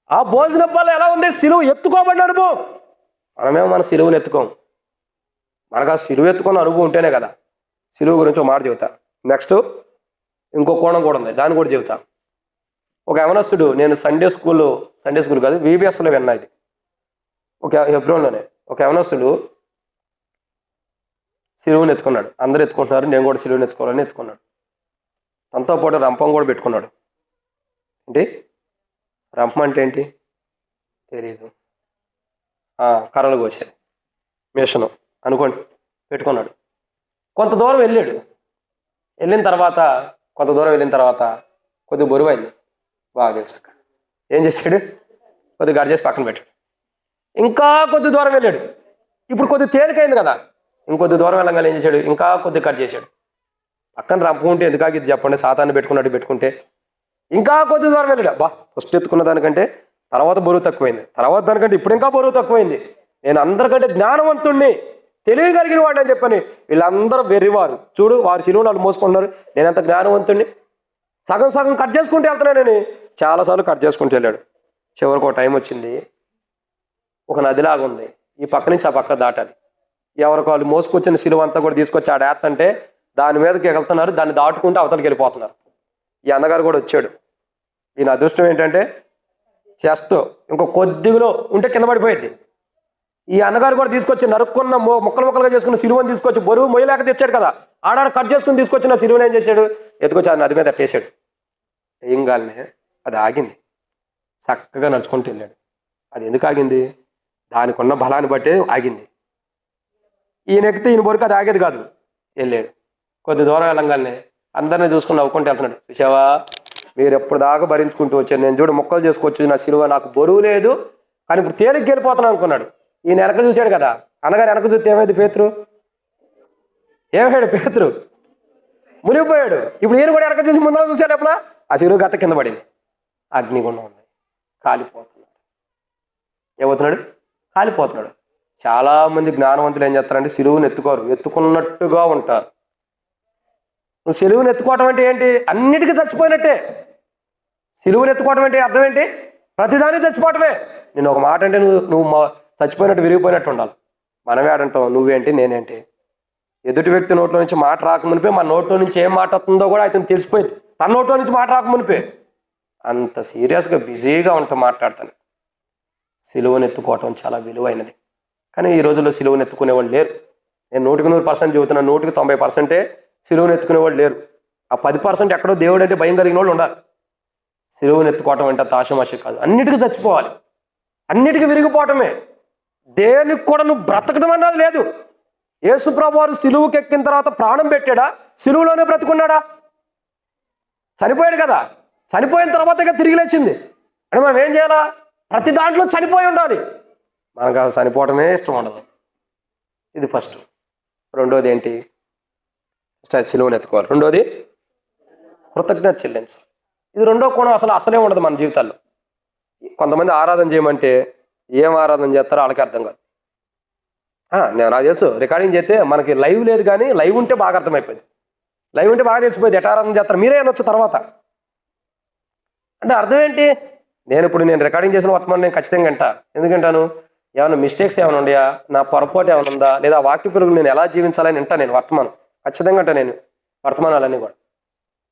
ఆ భోజన బల్ల ఎలా ఉంది? సిలువ ఎత్తుకోబడిన అనుభవం. మనమేమో మన సిలువని ఎత్తుకోము. మనకు ఆ సిలువ ఎత్తుకున్న అనుభవం ఉంటేనే కదా. సిలువ గురించి ఒక మాట చెబుతా. నెక్స్ట్ ఇంకో కోణం కూడా ఉంది, దాన్ని కూడా చెబుతా. ఒక యవనస్తుడు, నేను సండే స్కూల్ కాదు VBSలో విన్నా ఇది, ఒక హెబ్రోన్లోనే. ఒక యవనస్తుడు సిలువని ఎత్తుకున్నాడు. అందరూ ఎత్తుకుంటున్నారు, నేను కూడా సిలువని ఎత్తుకోవాలని ఎత్తుకున్నాడు. తనతో పాటు రంపం కూడా పెట్టుకున్నాడు. ఏంటి రంపం అంటే ఏంటి తెలియదు. కర్రలు కోసేది మిషను అనుకోండి, పెట్టుకున్నాడు. కొంత దూరం వెళ్ళిన తర్వాత కొద్దిగా బరువైంది, బాగా తెలుసాక ఏం చేశాడు? కొద్దిగా గడి చేసి పక్కన పెట్టాడు. ఇంకా కొద్ది దూరం వెళ్ళాడు. ఇప్పుడు కొద్దిగా తేలికైంది కదా, ఇంకొద్ది దూరం వెళ్ళగానే ఏం చేశాడు? ఇంకా కొద్దిగా కట్ చేశాడు. పక్కన రంపు ఉంటే ఎందుకు ఇది చెప్పండి, సాతాన్ని పెట్టుకుంటే ఇంకా కొద్ది దూరం వెళ్ళాడు. ఫస్ట్ ఎత్తుకున్న దానికంటే తర్వాత బరువు తక్కువైంది, తర్వాత దానికంటే ఇప్పుడు ఇంకా బరువు తక్కువైంది. నేను అందరికంటే జ్ఞానవంతుణ్ణి, తెలియగలిగిన వాడు అని చెప్పని. వీళ్ళందరూ వెర్రివారు. చూడు, వారి సిలువను వాళ్ళు మోసుకుంటున్నారు, నేనంత జ్ఞానవంతుణ్ణి. సగం కట్ చేసుకుంటూ వెళ్తున్నానని చాలాసార్లు కట్ చేసుకుంటూ వెళ్ళాడు. చివరికి ఒక టైం వచ్చింది, ఒక నదిలాగా ఉంది, ఈ పక్క నుంచి ఆ పక్క దాటాలి. ఎవరికి వాళ్ళు మోసుకొచ్చిన సిలువ అంతా కూడా తీసుకొచ్చి ఆడేస్తంటే దాని మీదకి వెళ్తున్నారు, దాన్ని దాటుకుంటూ అవతలకి వెళ్ళిపోతున్నారు. ఈ అన్నగారు కూడా వచ్చాడు. ఈయన అదృష్టం ఏంటంటే చెస్ట్ ఇంకో కొద్దిగా ఉంటే కింద పడిపోయింది. ఈ అన్నగారు కూడా తీసుకొచ్చి నరుక్కున్న ముక్కలుగా చేసుకున్న సిలువని తీసుకొచ్చి బరువు మొయ్యలేక తెచ్చాడు కదా, ఆడాడు కట్ చేసుకుని తీసుకొచ్చిన సిలువని ఏం చేశాడు? ఎత్తుకొచ్చి అది నది మీద అట్టేశాడు. ఏం కాలనే అది ఆగింది, చక్కగా నడుచుకుంటూ వెళ్ళాడు. అది ఎందుకు ఆగింది? దానికి ఉన్న బలాన్ని బట్టే ఆగింది. ఈయన ఎక్కితే ఈయన బొరికి అది ఆగేది కాదు. వెళ్ళాడు. కొద్ది దూరం వెళ్ళంగానే అందరినీ చూసుకుని నవ్వుకుంటూ వెళ్తున్నాడు. చూసావా, మీరు ఎప్పుడు దాకా భరించుకుంటూ వచ్చారు, నేను చూడు ముక్కలు చేసుకొచ్చి నా సిలువ, నాకు బరువు లేదు కానీ ఇప్పుడు తేలికి వెళ్ళిపోతున్నాను అనుకున్నాడు. ఈయన వెనక చూశాడు కదా, అన్నగారు వెనక చూస్తే ఏమైంది? పేతురు మునిగిపోయాడు. ఇప్పుడు ఈయన కూడా వెనక చూసి ముందర చూశాడు. ఎప్పుడా ఆ సిలువ గత కింద పడింది, అగ్నిగుండం ఉంది, కాలిపోతున్నాడు. ఏమవుతున్నాడు? కాలిపోతున్నాడు. చాలామంది జ్ఞానవంతులు ఏం చేస్తారంటే సిలువను ఎత్తుకోరు, ఎత్తుకున్నట్టుగా ఉంటారు. నువ్వు సిలువను ఎత్తుకోవటం అంటే ఏంటి? అన్నిటికీ చచ్చిపోయినట్టే. సిలువను ఎత్తుకోవటం అంటే అర్థం ఏంటి? ప్రతిదాన్ని చచ్చిపోవటమే. నేను ఒక మాట అంటే నువ్వు చచ్చిపోయినట్టు విరిగిపోయినట్టు ఉండాలి. మనమే ఆడంటాం, నువ్వేంటి నేనేంటి. ఎదుటి వ్యక్తి నోట్లో నుంచి మాట రాకమునిపే మన నోట్లో నుంచి ఏం మాట వస్తుందో కూడా అతను తెలిసిపోయింది. తన నోట్లో నుంచి మాట రాకమునిపే అంత సీరియస్గా బిజీగా ఉంటాం మాట్లాడతాను. సిలువను ఎత్తుకోవటం చాలా విలువైనది. కానీ ఈ రోజుల్లో సిలువను ఎత్తుకునేవాళ్ళు లేరు. నేను 100% చెబుతున్నాను, 90% సిలువను ఎత్తుకునేవాళ్ళు లేరు. ఆ 10% ఎక్కడో దేవుడు అంటే భయం కలిగిన వాళ్ళు ఉండాలి. సిలువను ఎత్తుకోవటం అంటే తాషమాషి కాదు, అన్నిటికీ చచ్చిపోవాలి, అన్నిటికీ విరిగిపోవటమే. దేనికి కూడా నువ్వు బ్రతకడం అన్నది లేదు. యేసు ప్రభువు వారు సిలువుకి ఎక్కిన తర్వాత ప్రాణం పెట్టాడా? సిలువులోనే బ్రతుకున్నాడా? చనిపోయాడు కదా, చనిపోయిన తర్వాత తిరిగి లేచింది అంటే మనం ఏం చేయాలా? ప్రతి దాంట్లో చనిపోయి ఉండాలి. మనకు అసలు చనిపోవడమే ఇష్టం ఉండదు. ఇది ఫస్ట్. రెండోది ఏంటి? ఫస్ట్ అది సిలువను ఎత్తుకోవాలి. రెండోది కృతజ్ఞత చెల్లించాలి. ఇది రెండో కోణం అసలే ఉండదు మన జీవితాల్లో. కొంతమంది ఆరాధన చేయమంటే ఏం ఆరాధన చేస్తారో వాళ్ళకి అర్థం కాదు. నాకు తెలుసు, రికార్డింగ్ చేస్తే మనకి లైవ్ లేదు, కానీ లైవ్ ఉంటే బాగా అర్థమైపోయింది. లైవ్ ఉంటే బాగా తెలిసిపోయింది ఎట్లా ఆరాధన చేస్తారు. మీరే అనొచ్చు తర్వాత. అంటే అర్థం ఏంటి? నేను రికార్డింగ్ చేసిన వర్తమానం నేను ఖచ్చితంగా వింటా. ఎందుకంటాను? ఏమైనా మిస్టేక్స్ ఏమైనా ఉన్నాయా, నా పొరపాటు ఏమైనా ఉందా, లేదా వాక్య పెరుగులు నేను ఎలా జీవించాలని వింటా. నేను వర్తమానం ఖచ్చితంగా అంటా, నేను వర్తమానాలన్నీ కూడా.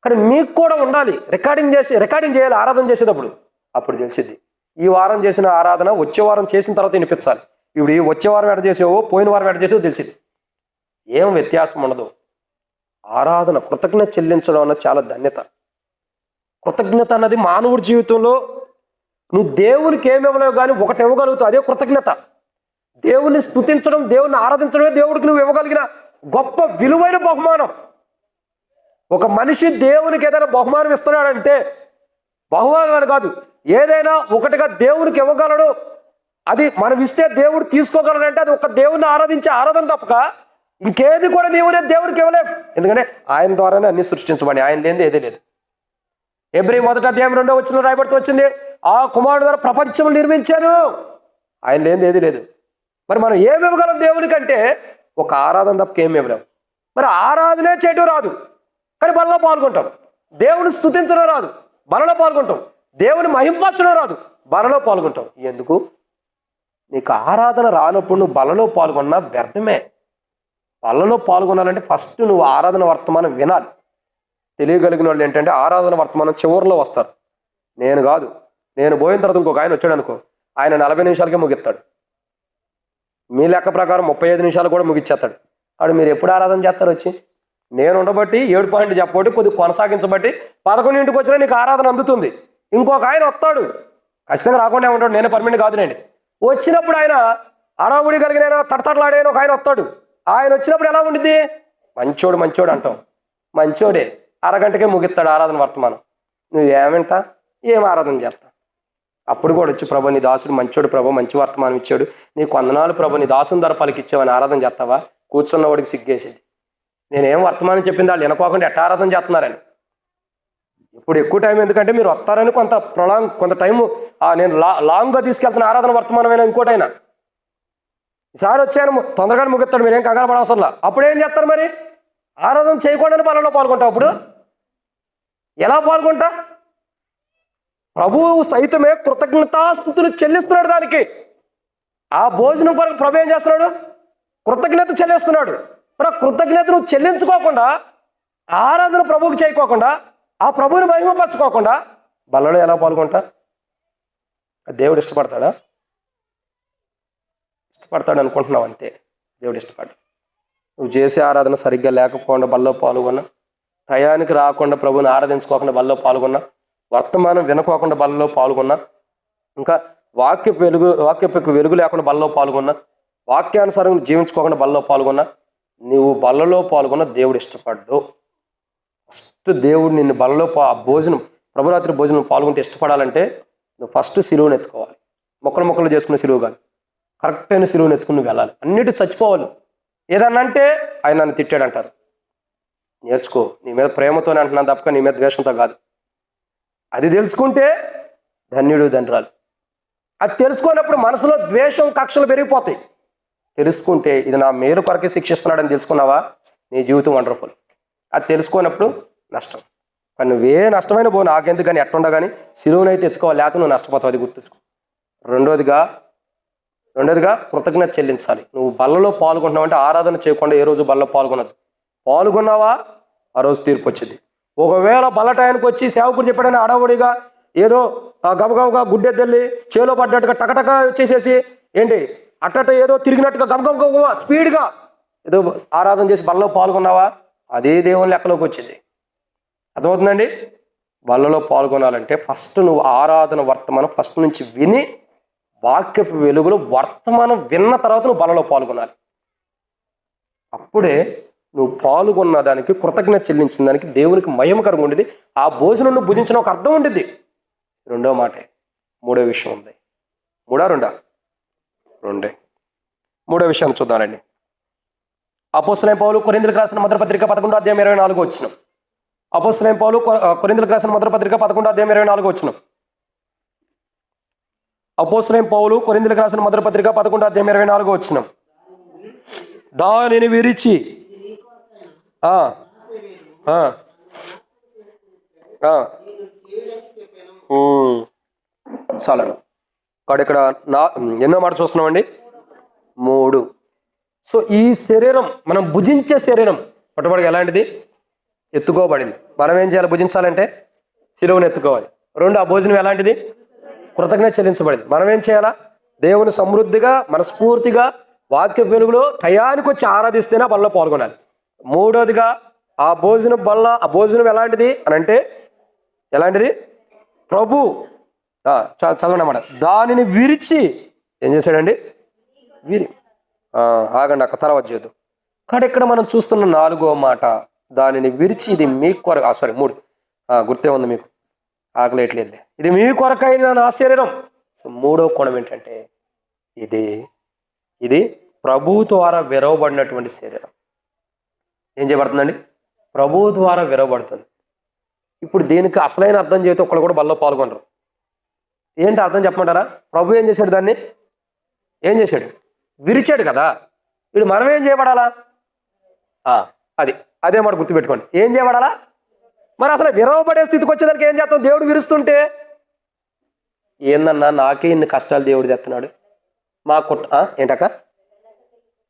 కానీ మీకు కూడా ఉండాలి. రికార్డింగ్ చేయాలి ఆరాధన చేసేటప్పుడు. అప్పుడు తెలిసిద్ది. ఈ వారం చేసిన ఆరాధన వచ్చే వారం చేసిన తర్వాత వినిపించాలి. ఇప్పుడు ఈ వచ్చే వారం ఎడ చేసేవో పోయిన వారం ఎడ చేసేవో తెలిసింది. ఏం వ్యత్యాసం ఉండదు. ఆరాధన కృతజ్ఞత చెల్లించడం అన్నది చాలా ధన్యత. కృతజ్ఞత అన్నది మానవుడి జీవితంలో నువ్వు దేవునికి ఏమి ఇవ్వలేవు, కానీ ఒకటి ఇవ్వగలుగుతావు. అదే కృతజ్ఞత. దేవుని స్తుతించడం, దేవుని ఆరాధించడమే దేవుడికి నువ్వు ఇవ్వగలిగిన గొప్ప విలువైన బహుమానం. ఒక మనిషి దేవునికి ఏదైనా బహుమానం ఇస్తున్నాడంటే, బహుమానం కాదు, ఏదైనా ఒకటిగా దేవునికి ఇవ్వగలడు. అది మనం ఇస్తే దేవుడు తీసుకోగలడంటే అది ఒక దేవుని ఆరాధించే ఆరాధన తప్పక ఇంకేది కూడా నీవునే దేవుడికి ఇవ్వలేవు. ఎందుకంటే ఆయన ద్వారానే అన్ని సృష్టించబడి, ఆయన లేనిది ఏదీ లేదు. ఎబ్రీ 1వ అధ్యాయం 2వ వచనంలో రాయబడుతూ వచ్చింది, ఆ కుమారుడు ద్వారా ప్రపంచం నిర్మించాను. ఆయన లేనిది ఏదీ లేదు. మరి మనం ఏమి ఇవ్వగలం దేవునికి అంటే ఒక ఆరాధన తప్పక ఏమి ఇవ్వలేము. మరి ఆరాధనే చేయటం రాదు, కానీ బలలో పాల్గొంటాం. దేవుని స్తుతించడం రాదు, బలలో పాల్గొంటాం. దేవుని మహింపరచడం రాదు, బలలో పాల్గొంటాం. ఎందుకు? నీకు ఆరాధన రానప్పుడు నువ్వు బలలో పాల్గొన్నా వ్యర్థమే. బలలో పాల్గొనాలంటే ఫస్ట్ నువ్వు ఆరాధన వర్తమానం వినాలి. తెలియగలిగిన వాళ్ళు ఏంటంటే ఆరాధన వర్తమానం చివరిలో వస్తారు. నేను కాదు, నేను పోయిన తర్వాత ఇంకొక ఆయన వచ్చాడు అనుకో, ఆయన 40 నిమిషాలకే ముగిస్తాడు. మీ లెక్క ప్రకారం 35 నిమిషాలు కూడా ముగిచ్చేస్తాడు. వాడు మీరు ఎప్పుడు ఆరాధన చేస్తారు వచ్చి? నేను ఉండబట్టి 7 పాయింట్లు చెప్పబట్టి కొద్దిగా కొనసాగించబట్టి 11ంటికి వచ్చినా నీకు ఆరాధన అందుతుంది. ఇంకొక ఆయన వస్తాడు, ఖచ్చితంగా రాకుండా ఉంటాడు, నేనే పర్మనెంట్ కాదులేండి. వచ్చినప్పుడు ఆయన అడావుడి కలిగిన తడతడలాడేను ఒక ఆయన వస్తాడు. ఆయన వచ్చినప్పుడు ఎలా ఉండిద్ది? మంచోడు అంటాం. మంచోడే, అరగంటకే ముగిస్తాడు ఆరాధన వర్తమానం. నువ్వేమింటా, ఏం ఆరాధన చేస్తా? అప్పుడు కూడా వచ్చి ప్రభు నీ దాసుడు మంచోడు ప్రభు, మంచి వర్తమానం ఇచ్చాడు, నీకు వందనాలు ప్రభు, నీ దాసుని ధర పలికిచ్చావని ఆరాధన చేస్తావా? కూర్చున్నవాడికి సిగ్గేసేది. నేనేం వర్తమానం చెప్పింది వాళ్ళు వినకోకుండా ఎట్ట ఆరాధన చేస్తున్నారని. ఇప్పుడు ఎక్కువ టైం ఎందుకంటే మీరు వస్తారని కొంత టైము నేను లాంగ్గా తీసుకెళ్తున్న ఆరాధన వర్తమానమైన ఇంకోటైనా ఈసారి వచ్చాను తొందరగానే ముగిస్తాడు, మీరేం కంగారు పడవసరంలా. అప్పుడు ఏం చేస్తారు? మరి ఆరాధన చేయకుండానే పనుల్లో పాల్గొంటావు. అప్పుడు ఎలా పాల్గొంటా? ప్రభువు సైతమే కృతజ్ఞతాస్తుతులు చెల్లిస్తున్నాడు దానికి. ఆ భోజనం కొరకు ప్రభు ఏం చేస్తున్నాడు? కృతజ్ఞత చెల్లిస్తున్నాడు. మరి ఆ కృతజ్ఞత నువ్వు చెల్లించుకోకుండా, ఆరాధన ప్రభువుకి చేయకోకుండా, ఆ ప్రభువుని మహిమపరచుకోకుండా బలలో ఎలా పాల్గొంటా? దేవుడు ఇష్టపడతాడా? ఇష్టపడతాడు అనుకుంటున్నావు అంతే. దేవుడు ఇష్టపడ్డా. నువ్వు చేసే ఆరాధన సరిగ్గా లేకపోకుండా బల్లో పాల్గొన్నా, టయానికి రాకుండా ప్రభువుని ఆరాధించుకోకుండా బల్లో పాల్గొన్నా, వర్తమానం వినుకోకుండా బల్లో పాల్గొన్నా, ఇంకా వాక్యపు వెలుగు లేకుండా బల్లో పాల్గొన్నా, వాక్యానుసారం జీవించుకోకుండా బల్లో పాల్గొన్నా, నువ్వు బల్లలో పాల్గొన్న దేవుడు ఇష్టపడ్డు. ఫస్ట్ దేవుడు నిన్ను బలలో భోజనం, ప్రభురాత్రి భోజనం పాల్గొంటే ఇష్టపడాలంటే నువ్వు ఫస్ట్ సిలువను ఎత్తుకోవాలి. మొక్కలు చేసుకునే సిలువు కాదు, కరెక్ట్ అయిన సిలువను ఎత్తుకుని నువ్వు వెళ్ళాలి. అన్నిటి చచ్చిపోవాలి. ఏదన్నా అంటే ఆయన నన్ను తిట్టాడంటారు. నేర్చుకో, నీ మీద ప్రేమతోనే అంటున్నాను తప్పక నీ మీద ద్వేషంతో కాదు. అది తెలుసుకుంటే ధన్యుడు ధన్యురాలు. అది తెలుసుకున్నప్పుడు మనసులో ద్వేషం కక్షలు పెరిగిపోతాయి. తెలుసుకుంటే ఇది నా మేలు కొరకే శిక్షిస్తున్నాడని తెలుసుకున్నావా, నీ జీవితం వండర్ఫుల్. అది తెలుసుకున్నప్పుడు నష్టం. కానీ నువ్వే నష్టమైన పో, నాకెందుకు కానీ ఎట్టుండగా కానీ సిలువనైతే ఎత్తుకోవాలి, లేకపోతే నువ్వు నష్టపోతావు. అది గుర్తుంచుకో. రెండోదిగా కృతజ్ఞత చెల్లించాలి. నువ్వు బల్లలో పాల్గొంటున్నావు అంటే ఆరాధన చేయకుండా ఏ రోజు బల్లో పాల్గొనదు. పాల్గొన్నావా ఆ రోజు తీర్పు వచ్చింది. ఒకవేళ బల్ల టయానికి వచ్చి సేవకుడు చెప్పాడని అడవుడిగా ఏదో గబగబగా గుడ్డెద్దెల్లి చేలో పడ్డట్టుగా టకటక వచ్చేసేసి ఏంటి అట్టట ఏదో తిరిగినట్టుగా గబగబ స్పీడ్గా ఏదో ఆరాధన చేసి బల్లలో పాల్గొన్నావా, అదే దేవుని లెక్కలోకి వచ్చింది. అర్థమవుతుందండి? బల్లలో పాల్గొనాలంటే ఫస్ట్ నువ్వు ఆరాధన వర్తమానం ఫస్ట్ నుంచి విని, వాక్యపు వెలుగులో వర్తమానం విన్న తర్వాత నువ్వు బల్లలో పాల్గొనాలి. అప్పుడే నువ్వు పాల్గొన్న దానికి, కృతజ్ఞత చెల్లించిన దానికి దేవునికి మహిమకరంగా ఉండేది. ఆ భోజనం నువ్వు భుజించిన ఒక అర్థం ఉండేది. రెండో మాటే. మూడో విషయం ఉంది. రెండో రెండే. మూడో విషయాన్ని చూద్దామండి. అపోస్తలుడైన పౌలు కొరింథీయులకు రాసిన మొదటి పత్రిక 11:24. అపోస్తలుడైన పౌలు కొరింథీయులకు రాసిన మొదటి పత్రిక 11:24. అపోస్తలుడైన పౌలు కొరింథీయులకు రాసిన మొదటి పత్రిక 11:24. దానిని విరిచి చాలను కాబట్టి ఇక్కడ ఎన్నో మాట చూస్తున్నామండి? 3. సో ఈ శరీరం మనం భుజించే శరీరం మొట్టమొదటిగా ఎలాంటిది? ఎత్తుకోబడింది. మనం ఏం చేయాలి? భుజించాలంటే శిలువను ఎత్తుకోవాలి. 2, ఆ భోజనం ఎలాంటిది? కృతజ్ఞత చెల్లించబడింది. మనం ఏం చేయాలా? దేవుని సమృద్ధిగా మనస్ఫూర్తిగా వాక్య వెలుగులో టయానికి వచ్చి ఆరాధిస్తేనే బల్ల పాల్గొనాలి. 3వదిగా ఆ భోజనం ఎలాంటిది అని అంటే ఎలాంటిది? ప్రభు చదవండి అన్నమాట. దానిని విరిచి ఏం చేశాడండి? ఆగండి, అక్క తర్వాత చేద్దాం. కానీ ఇక్కడ మనం చూస్తున్న 4వ మాట, దానిని విరిచి ఇది మీ కొరకు 3 గుర్తే ఉంది మీకు, ఆకలేట్లేదు. ఇది మీ కొరకైన నా శరీరం. సో 3వ కోణం ఏంటంటే ఇది ప్రభు ద్వారా విరవబడినటువంటి శరీరం. ఏం చేయబడుతుందండి? ప్రభు ద్వారా విరవబడుతుంది. ఇప్పుడు దీనికి అసలైన అర్థం చేస్తే ఒకళ్ళు కూడా బల్లో పాల్గొనరు. ఏంటి అర్థం చెప్పమంటారా? ప్రభు ఏం చేశాడు? దాన్ని ఏం చేశాడు? విరిచాడు కదా. ఇప్పుడు మనం ఏం చేయబడాలా? అదే మాట గుర్తుపెట్టుకోండి. ఏం చేయబడాలా? మరి అసలు విరవబడే స్థితికి వచ్చేదానికి ఏం చేస్తాం? దేవుడు విరుస్తుంటే ఏందన్నా నాకే ఇన్ని కష్టాలు దేవుడు తెస్తున్నాడు. మా ఏంటక్క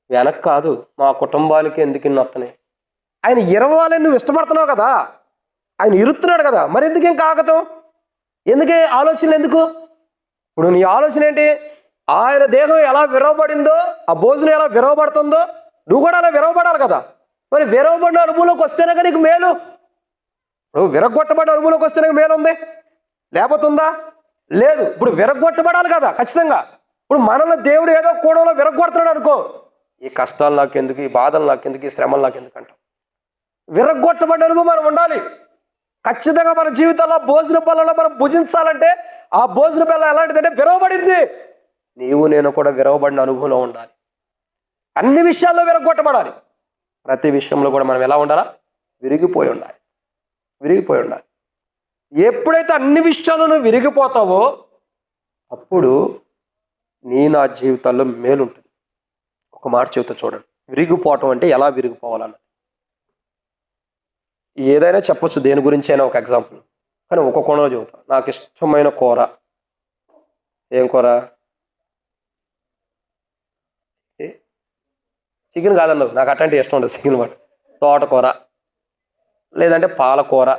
వెనక్కి కాదు, మా కుటుంబాలకి ఎందుకు ఇన్ని వస్తున్నాయి? ఆయన ఇరవాలని నువ్వు ఇష్టపడుతున్నావు కదా, ఆయన ఇరుస్తున్నాడు కదా, మరి ఎందుకు ఏం కాకటం? ఎందుకే ఆలోచనలు ఎందుకు? ఇప్పుడు నీ ఆలోచన ఏంటి? ఆయన దేహం ఎలా విరవబడిందో, ఆ భోజనం ఎలా విరవబడుతుందో నువ్వు కూడా అలా విరవబడాలి కదా. మరి విరవబడిన అనుభవంలోకి వస్తేనే కదా నీకు మేలు. ఇప్పుడు విరగొట్టబడిన అనుభవంలోకి వస్తేనే మేలు ఉంది, లేకపోతే ఉందా? లేదు. ఇప్పుడు విరగొట్టబడాలి కదా ఖచ్చితంగా. ఇప్పుడు మనల్ని దేవుడు ఏదో కూడంలో విరగొడుతున్నాడు అనుకో, ఈ కష్టాలు నాకెందుకు, ఈ బాధలు నాకెందుకు, ఈ శ్రమలు నాకెందుకు అంటాం. విరగొట్టబడిన అనుభవం మనం ఉండాలి ఖచ్చితంగా. మన జీవితంలో భోజన బలలో మనం భుజించాలంటే ఆ భోజన బల ఎలాంటిదంటే విరవబడింది. నీవు నేను కూడా విరవబడిన అనుభవంలో ఉండాలి. అన్ని విషయాల్లో విరగొట్టబడాలి. ప్రతి విషయంలో కూడా మనం ఎలా ఉండాలా? విరిగిపోయి ఉండాలి. ఎప్పుడైతే అన్ని విషయాలను విరిగిపోతావో అప్పుడు నా జీవితాల్లో మేలుంటుంది. ఒక మాట చెబుతా చూడండి. విరిగిపోవటం అంటే ఎలా విరిగిపోవాలన్నది ఏదైనా చెప్పొచ్చు, దేని గురించి అయినా ఒక ఎగ్జాంపుల్. కానీ ఒక కోణంలో చెబుతా. నాకు ఇష్టమైన కూర ఏం కూర? చికెన్ కాదన్నావు, నాకు అట్లాంటి ఇష్టం ఉండదు. చికెన్ మాట తోటకూర, లేదంటే పాలకూర,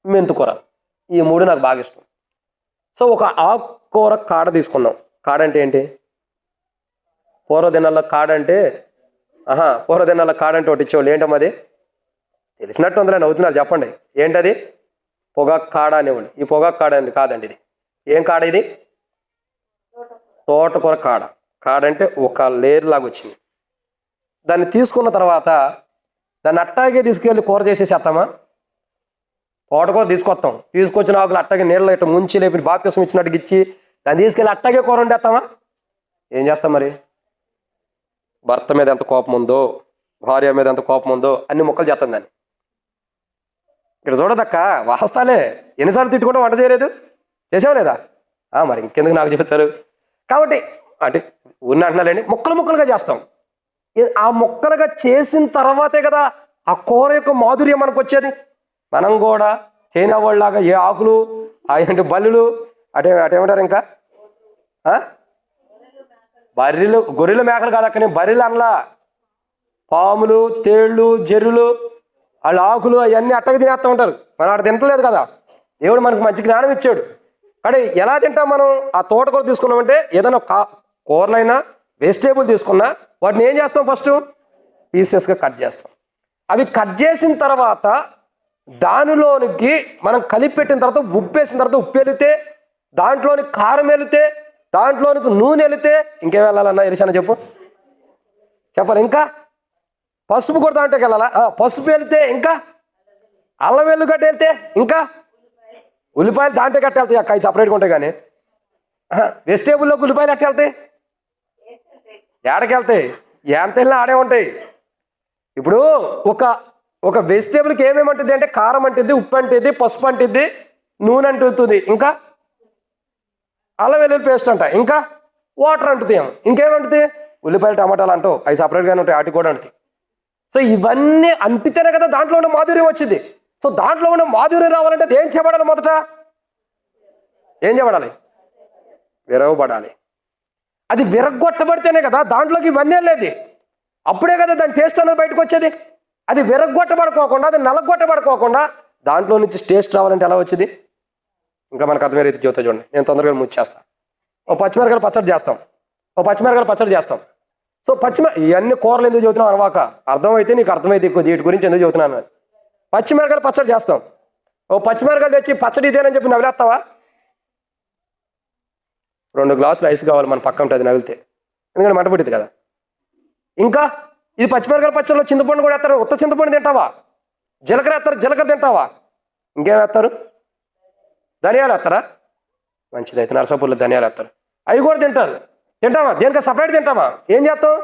మెంతుకూర, ఈ 3 నాకు బాగా ఇష్టం. సో ఒక ఆకుకూర కాడ తీసుకున్నాం. కాడ అంటే ఏంటి? పూర్వదినాల్లో కాడ అంటే ఒకటి ఇచ్చేవాళ్ళు. ఏంటమ్మా అది? తెలిసినట్టు ఉందిలే, నవ్వుతున్నారు, చెప్పండి ఏంటది? పొగాకు కాడ అనేవాళ్ళు. ఈ పొగాకు కాడ అని కాదండి, ఇది ఏం కాడ? ఇది తోటకూర కాడ. కాడంటే ఒక లేయర్ లాగా వచ్చింది. దాన్ని తీసుకున్న తర్వాత దాన్ని అట్టాగే తీసుకెళ్ళి కూర చేసేసేస్తామా? తోటకూర తీసుకొచ్చిన ఆకులు అట్టాగే నీళ్ళలో ఇట్లా ముంచి లేపి బాప్తిసం ఇచ్చినట్టుగా ఇచ్చి దాన్ని తీసుకెళ్ళి అట్టాగే కూర వండేస్తామా? ఏం చేస్తాం మరి? భర్త మీద ఎంత కోపం ఉందో, భార్య మీద ఎంత కోపం ఉందో అన్ని ముక్కలు చేస్తాం దాన్ని. ఇక్కడ చూడదక్క వాస్తాలే, ఎన్నిసార్లు తిట్టుకుంటూ వంట చేయలేదు, చేసావు లేదా? మరి ఇంకెందుకు నాకు చెప్తారు? కాబట్టి అంటే అంటున్నారండి, ముక్కలుగా చేస్తాం. ఆ ముక్కలుగా చేసిన తర్వాతే కదా ఆ కూర యొక్క మాధుర్యం మనకు వచ్చేది. మనం కూడా చైనా వాళ్ళలాగా ఏ ఆకులు అంటే బల్లులు అటేమంటారు ఇంకా బర్రెలు, గొర్రెలు, మేకలు కాదు అక్కడ, నేను బర్రెలు అనలా. పాములు, తేళ్ళు, జర్రులు, వాళ్ళ ఆకులు అవన్నీ అట్టగా తినేస్తూ ఉంటారు. మనం అక్కడ తింటలేదు కదా. దేవుడు మనకు మంచి జ్ఞానం ఇచ్చాడు. కానీ ఎలా తింటాం మనం? ఆ తోటకూర తీసుకున్నామంటే ఏదైనా కూరలైనా వెజిటేబుల్ తీసుకున్నా వాటిని ఏం చేస్తాం? ఫస్ట్ పీసెస్గా కట్ చేస్తాం. అవి కట్ చేసిన తర్వాత దానిలోనికి మనం కలిపి పెట్టిన తర్వాత ఉప్పు వేసిన తర్వాత ఉప్పు వెళితే, దాంట్లోనికి కారం వెళితే, దాంట్లోనికి నూనె వెళితే ఇంకేం వెళ్ళాలన్నా ఇరిచాన చెప్పాలి. ఇంకా పసుపు కూడా దాంట్లోకి వెళ్ళాలా? పసుపు వెళితే, ఇంకా అల్లం వెల్లుగడ్డ వెళ్తే, ఇంకా ఉల్లిపాయలు దాంట్లో కట్టి వెళ్తాయి. అక్క సపరేట్గా ఉంటాయి. కానీ వెజిటేబుల్లోకి ఉల్లిపాయలు ఎట్ట వెళ్తాయి? ఏడకి వెళ్తాయి? ఎంత వెళ్ళినా ఆడే ఉంటాయి. ఇప్పుడు ఒక వెజిటేబుల్కి ఏమేమంటుంది అంటే కారం అంటుంది, ఉప్పు అంటుంది, పసుపు అంటుంది, నూనె అంటుంది, ఇంకా అల్లం వెల్లుల్లి పేస్ట్ అంట, ఇంకా వాటర్ అంటుంది, ఇంకేమంటుంది? ఉల్లిపాయలు టమాటాలు అంటావు, అవి సపరేట్గానే ఉంటాయి, వాటికి కూడా అంటుంది. సో ఇవన్నీ అంటితేనే కదా దాంట్లో ఉన్న మాధుర్యం వచ్చింది. సో దాంట్లో ఉన్న మాధుర్యం రావాలంటే ఏం చేయబడాలి? మొదట ఏం చేయబడాలి? విరవబడాలి. అది విరగొట్టబడితేనే కదా దాంట్లోకి ఇవన్నీ వెళ్ళేది. అప్పుడే కదా దాని టేస్ట్ అనేది బయటకు వచ్చేది. అది విరగొట్టబడుకోకుండా, అది నలగొట్టబడుకోకుండా దాంట్లో నుంచి టేస్ట్ రావాలంటే ఎలా వచ్చింది? ఇంకా మనకు అర్థమయ్యే రీతి చెబుతా చూడండి. నేను తొందరగా ముచ్చేస్తాను. పచ్చిమిరకాయలు పచ్చడి చేస్తాం. సో ఇవన్నీ కూరలు ఎందుకు చదువుతున్నావు అనవాక, అర్థమైతే నీకు అర్థమైతే వీటి గురించి ఎందుకు చదువుతున్నాను. పచ్చిమిరకాయలు పచ్చడి చేస్తాం. పచ్చిమిరకాయలు తెచ్చి పచ్చడి ఇదేనని చెప్పి నవ్వులేస్తావా? 2 గ్లాసులు ఐస్ కావాలి మన పక్క ఉంటుంది నవ్వితే, ఎందుకంటే మంట పుట్టింది కదా. ఇంకా ఇది పచ్చిమిరకాయల పచ్చడిలో చింతపండు కూడా వేస్తారు. ఉత్త చింతపండు తింటావా? జీలకర్ర వేస్తారు, జీలకర్ర తింటావా? ఇంకేం వేస్తారు? ధనియాలు వేస్తారా? మంచిది, అయితే నరసాపూర్లో ధనియాలు వేస్తారు, అవి కూడా తింటావా? దేనికా సపరేట్ తింటావా? ఏం చేస్తాం?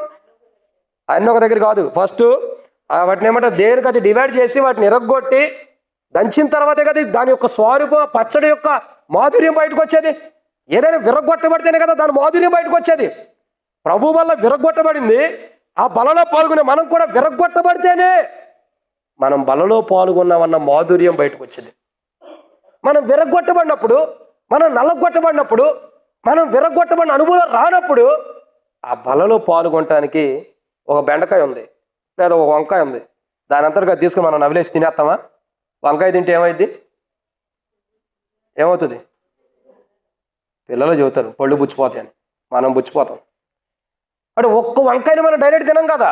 అన్నీ ఒక దగ్గర కాదు. ఫస్ట్ వాటిని ఏమంటారు, దేనికి అది డివైడ్ చేసి వాటిని ఎరగొట్టి దంచిన తర్వాతే కదా దాని యొక్క స్వరూపం, పచ్చడి యొక్క మాధుర్యం బయటకు వచ్చేది. ఏదైనా విరగొట్టబడితేనే కదా దాని మాధుర్యం బయటకు వచ్చేది. ప్రభు వల్ల విరగొట్టబడింది. ఆ బలలో పాల్గొనే మనం కూడా విరగొట్టబడితేనే మనం బలలో పాల్గొన్నామన్న మాధుర్యం బయటకు వచ్చేది. మనం విరగొట్టబడినప్పుడు, మనం నల్లగొట్టబడినప్పుడు, మనం విరగొట్టబడిన అనుభవం రానప్పుడు ఆ బలలో పాల్గొనటానికి ఒక బెండకాయ ఉంది లేదా ఒక వంకాయ ఉంది, దాని అంతటిగా తీసుకుని మనం నవిలేసి తినేస్తామా? వంకాయ తింటే ఏమవుతుంది? పిల్లలు చెబుతారు పళ్ళు బుచ్చిపోతాయని, మనం బుచ్చిపోతాం. అంటే ఒక్క వంకాయని మనం డైరెక్ట్ తినం కదా.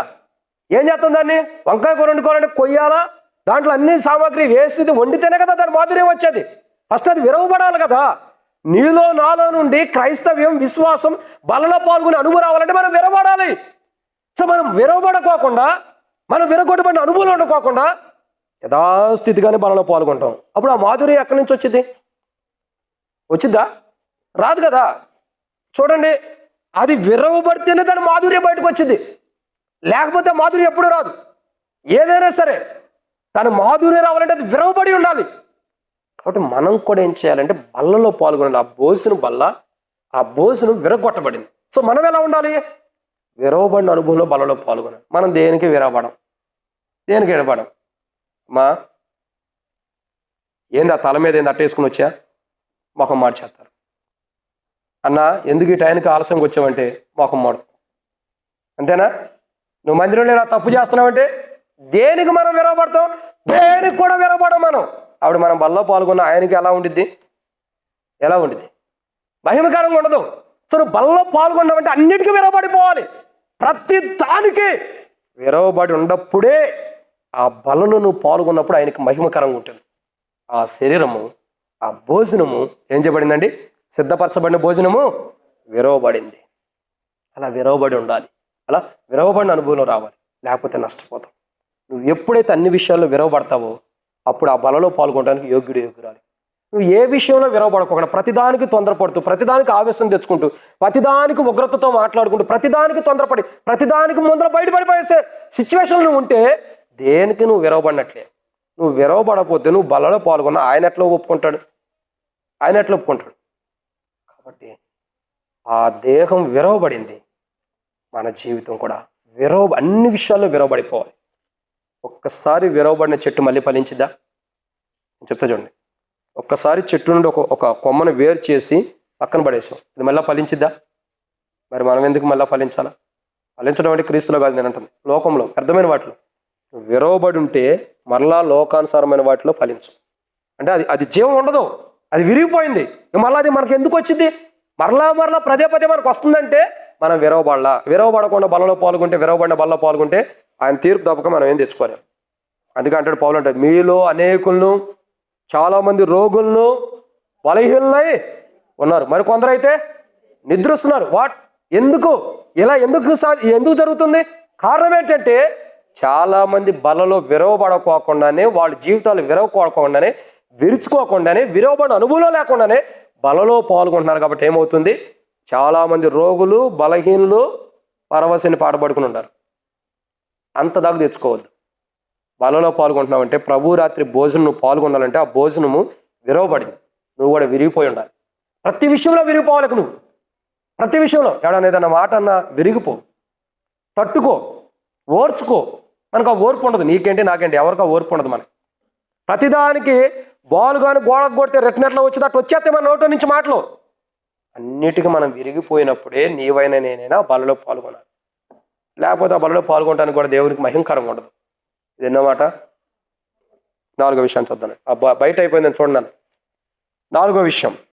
ఏం చేస్తాం? దాన్ని వంకాయ కూర వండుకోవాలంటే కొయ్యాలా, దాంట్లో అన్ని సామాగ్రి వేసి వండితేనే కదా దాని మాధుర్యం వచ్చేది. ఫస్ట్ అది విరవబడాలి కదా. నీలో నాలో నుండి క్రైస్తవ్యం, విశ్వాసం, బలలో పాల్గొనే అనుభవం రావాలంటే మనం విరవబడాలి. సో మనం విరవబడకోకుండా, మనం విరగొట్టబడిన అనుభవం ఉండకోకుండా యథాస్థితిగానే బలలో పాల్గొంటాం. అప్పుడు ఆ మాధుర్యం ఎక్కడి నుంచి వచ్చిద్దా? రాదు కదా. చూడండి, అది విరవబడితేనే దాని మాధుర్యం బయటకు వచ్చింది, లేకపోతే మాధుర్యం ఎప్పుడు రాదు. ఏదైనా సరే దాని మాధుర్యం రావాలంటే అది విరవబడి ఉండాలి. కాబట్టి మనం కూడా ఏం చేయాలంటే బల్లలో పాల్గొనాలి. ఆ భోజనం విరగొట్టబడింది. సో మనం ఎలా ఉండాలి? విరవబడిన అనుభవంలో బల్లలో పాల్గొనాలి. మనం దేనికి విరవబడం మా ఏంది ఆ తల మీద ఏంది అట్టేసుకుని వచ్చా మొహం మార్చేస్తారు. అన్నా ఎందుకు ఈ టైంకి ఆలస్యంగా వచ్చావంటే మొహం మాడు. అంతేనా? నువ్వు మందిరంలో ఇలా తప్పు చేస్తున్నావంటే దేనికి మనం విరవబడతాం? దేనికి కూడా విరవబడం మనం. ఆవిడ మనం బల్లో పాల్గొన్న ఆయనకి ఎలా ఉండిద్ది? మహిమకరంగా ఉండదు. సో నువ్వు బల్లో పాల్గొన్నావంటే అన్నిటికీ విరవబడిపోవాలి. ప్రతి దానికి విరవబడి ఉన్నప్పుడే ఆ బలలో నువ్వు పాల్గొన్నప్పుడు ఆయనకి మహిమకరంగా ఉంటుంది. ఆ శరీరము, ఆ భోజనము ఏం చేయబడిందండి? సిద్ధపరచబడిన భోజనము విరవబడింది. అలా విరవబడి ఉండాలి. అలా విరవబడిన అనుభవంలో రావాలి, లేకపోతే నష్టపోతావు. నువ్వు ఎప్పుడైతే అన్ని విషయాల్లో విరవబడతావో అప్పుడు ఆ బలలో పాల్గొనడానికి యోగ్యురాలి. నువ్వు ఏ విషయంలో విరవబడకుండా ప్రతిదానికి తొందరపడుతూ, ప్రతిదానికి ఆవేశం తెచ్చుకుంటూ, ప్రతిదానికి ఉగ్రతతో మాట్లాడుకుంటూ, ప్రతిదానికి తొందరపడి, ప్రతిదానికి ముందర బయటపడిపోయే సిచ్యువేషన్లు నువ్వు ఉంటే దేనికి నువ్వు విరవబడినట్లే. నువ్వు విరవబడకపోతే నువ్వు బలలో పాల్గొన్న ఆయన ఎట్లా ఒప్పుకుంటాడు? కాబట్టి ఆ దేహం విరవబడింది, మన జీవితం కూడా అన్ని విషయాల్లో విరవబడిపోవాలి. ఒక్కసారి విరవబడిన చెట్టు మళ్ళీ ఫలించిద్దా? చెప్తా చూడండి. ఒక్కసారి చెట్టు నుండి ఒక కొమ్మను వేరు చేసి పక్కన పడేసాం, ఇది మళ్ళీ ఫలించిద్దా? మరి మనం ఎందుకు మళ్ళీ ఫలించాలా? ఫలించడం అంటే క్రీస్తులో కాదు నేను అంటుంది, లోకంలో అర్థమైన వాటిలో విరవబడి ఉంటే మరలా లోకానుసారమైన వాటిలో ఫలించు. అంటే అది జీవం ఉండదు, అది విరిగిపోయింది. మళ్ళీ అది మనకి ఎందుకు వచ్చింది? మరలా పదే మనకు వస్తుందంటే మనం విరవబడకుండా బలలో పాల్గొంటే, విరవబడిన బలలో పాల్గొంటే ఆయన తీర్పు తప్పక మనం ఏం తెచ్చుకోలేం. అందుకే అంటాడు పౌలు, అంటే మీలో అనేకులను, చాలామంది రోగులను, బలహీనులై ఉన్నారు, మరి కొందరైతే నిద్రిస్తున్నారు. ఎందుకు జరుగుతుంది? కారణం ఏంటంటే చాలామంది బలలో విరవబడకోకుండానే, వాళ్ళ జీవితాలు విరుచుకోకుండానే, విరవబడిన అనుభవం లేకుండానే బలలో పాల్గొంటున్నారు. కాబట్టి ఏమవుతుంది? చాలామంది రోగులు, బలహీనులు, పరవశని పాట పడుకుని ఉంటారు. అంత దాకా తెచ్చుకోవద్దు. బలలో పాల్గొంటున్నావంటే ప్రభు రాత్రి భోజనం నువ్వు పాల్గొనాలంటే ఆ భోజనము విరవబడింది, నువ్వు కూడా విరిగిపోయి ఉండాలి. ప్రతి విషయంలో విరిగిపోవాలి. నువ్వు ప్రతి విషయంలో ఎవడన్నా ఏదన్నా మాట అన్నా విరిగిపో, తట్టుకో, ఓర్చుకో. మనకు ఆ ఓర్పు ఉండదు. నీకేంటి నాకేంటి ఎవరికి ఆ ఓర్పు ఉండదు. మనకి ప్రతిదానికి బాల్ కానీ గోడకు కొడితే రెట్టినట్లు వచ్చేది అట్లా వచ్చేస్తే మన నోట్లో నుంచి మాటలు. అన్నిటికీ మనం విరిగిపోయినప్పుడే నీవైనా నేనైనా బలలో పాల్గొనాలి. లేకపోతే ఆ బలలో పాల్గొనడానికి కూడా దేవునికి మహింకరంగా ఉండదు. ఇది ఎన్నోమాట. 4వ విషయాన్ని చూద్దాం. బయట అయిపోయిందని చూడండి. 4వ విషయం,